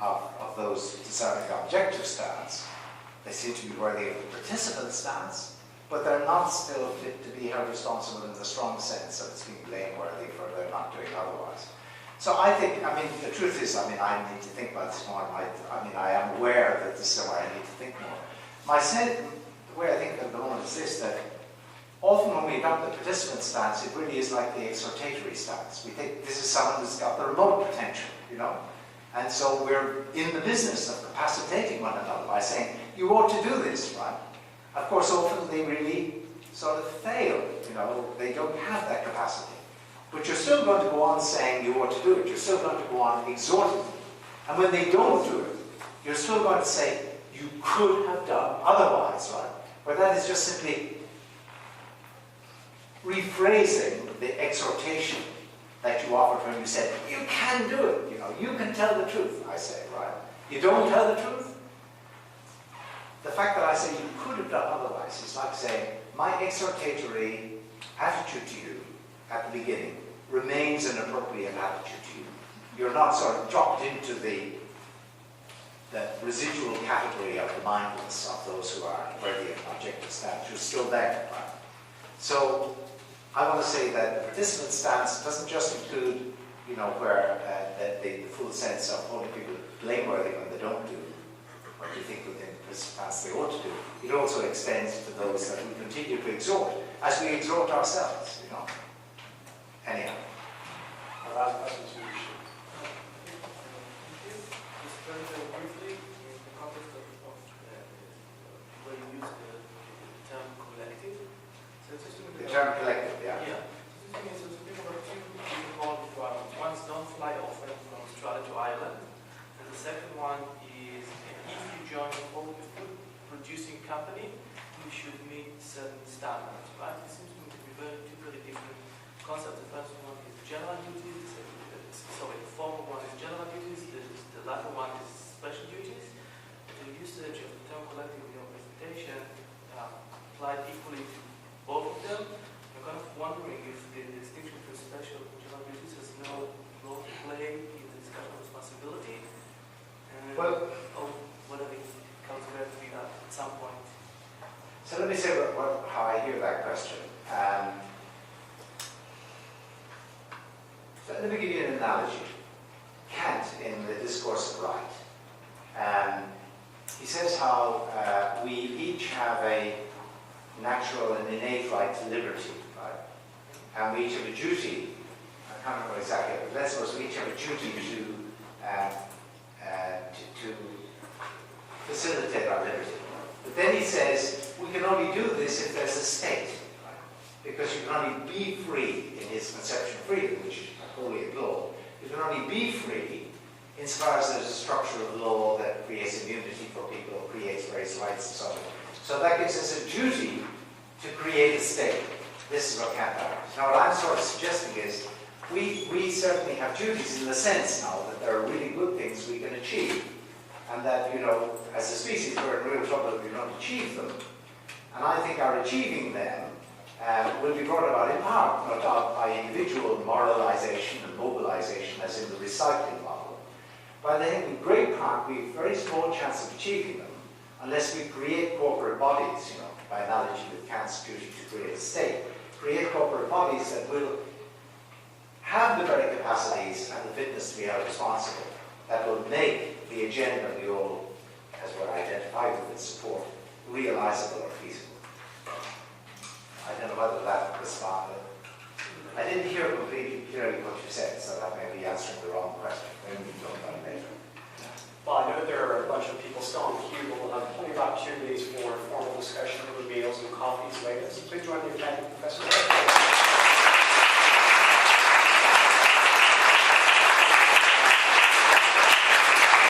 of those discerning objective stance. They seem to be worthy of the participant stance, but they're not still fit to be held responsible in the strong sense of it's being blameworthy for their not doing otherwise. So I think, I mean, the truth is, I mean, I need to think about this more. I am aware that this is where I need to think more. The way I think at the moment is this, that often when we adopt the participant stance, it really is like the exhortatory stance. We think this is someone who's got the remote potential, you know? And so we're in the business of capacitating one another by saying, you ought to do this, right? Of course, often they really sort of fail, you know, they don't have that capacity. But you're still going to go on saying you ought to do it. You're still going to go on exhorting them. And when they don't do it, you're still going to say, you could have done otherwise, right? But that is just simply rephrasing the exhortation that you offered when you said, you can do it, you know, you can tell the truth, I say, right? You don't tell the truth? The fact that I say you could have done otherwise is like saying, my exhortatory attitude to you at the beginning remains an appropriate attitude to you. You're not sort of dropped into the residual category of the mindless of those who are worthy of objective stance. You're still there, right? So I want to say that the participant stance doesn't just include, you know, where the full sense of holding people blameworthy when they don't do what you think within the stance they ought to do. It also extends to those that we continue to exhort, as we exhort ourselves, you know. Anyhow. Last question to you. Just very, very briefly, in the context of where you use the term collective. So it's just the term collective, yeah. Yeah. So it's just think about two important requirements. One is don't fly often from Australia to Ireland. And the second one is if you join a food-producing company, you should meet certain standards, right? It seems to me to be two very different concepts. The first one is general duties. The former one is general duties. The latter one is special duties. The usage of the term collective in your presentation applied equally to both of them. I'm kind of wondering if the distinction between special and general duties has no role to play in the discussion of responsibility. And or whether it comes back to be that at some point. So let me say how I hear that question. So let me give you an analogy. Kant, in the Discourse of Right, he says how we each have a natural and innate right to liberty, right? And we each have a duty, I can't remember exactly, but let's suppose we each have a duty to facilitate our liberty. But then he says, we can only do this if there's a state, right? Because you can only be free in his conception of freedom, which I wholly applaud. You can only be free insofar as there's a structure of law that creates immunity for people, creates various rights and so on. So that gives us a duty to create a state. This is what Kant argues. Now what I'm sort of suggesting is, we certainly have duties in the sense now that there are really good things we can achieve. And that, you know, as a species we're in real trouble if we don't achieve them. And I think our achieving them will be brought about in part, no doubt, by individual moralization and mobilization, as in the recycling model. But I think in great part we have a very small chance of achieving them unless we create corporate bodies, by analogy with Kant's duty to create a state, create corporate bodies that will have the very capacities and the fitness to be held responsible, that will make the agenda we all, as we're identified with and support, realizable or feasible. I don't know whether that responded. I didn't hear completely clearly what you said, so that may be answering the wrong question. Maybe we can talk about it later. Well, I know there are a bunch of people still in the queue, but we'll have plenty of opportunities for formal discussion over meals and coffees later. So please join me in thanking Professor Pettit.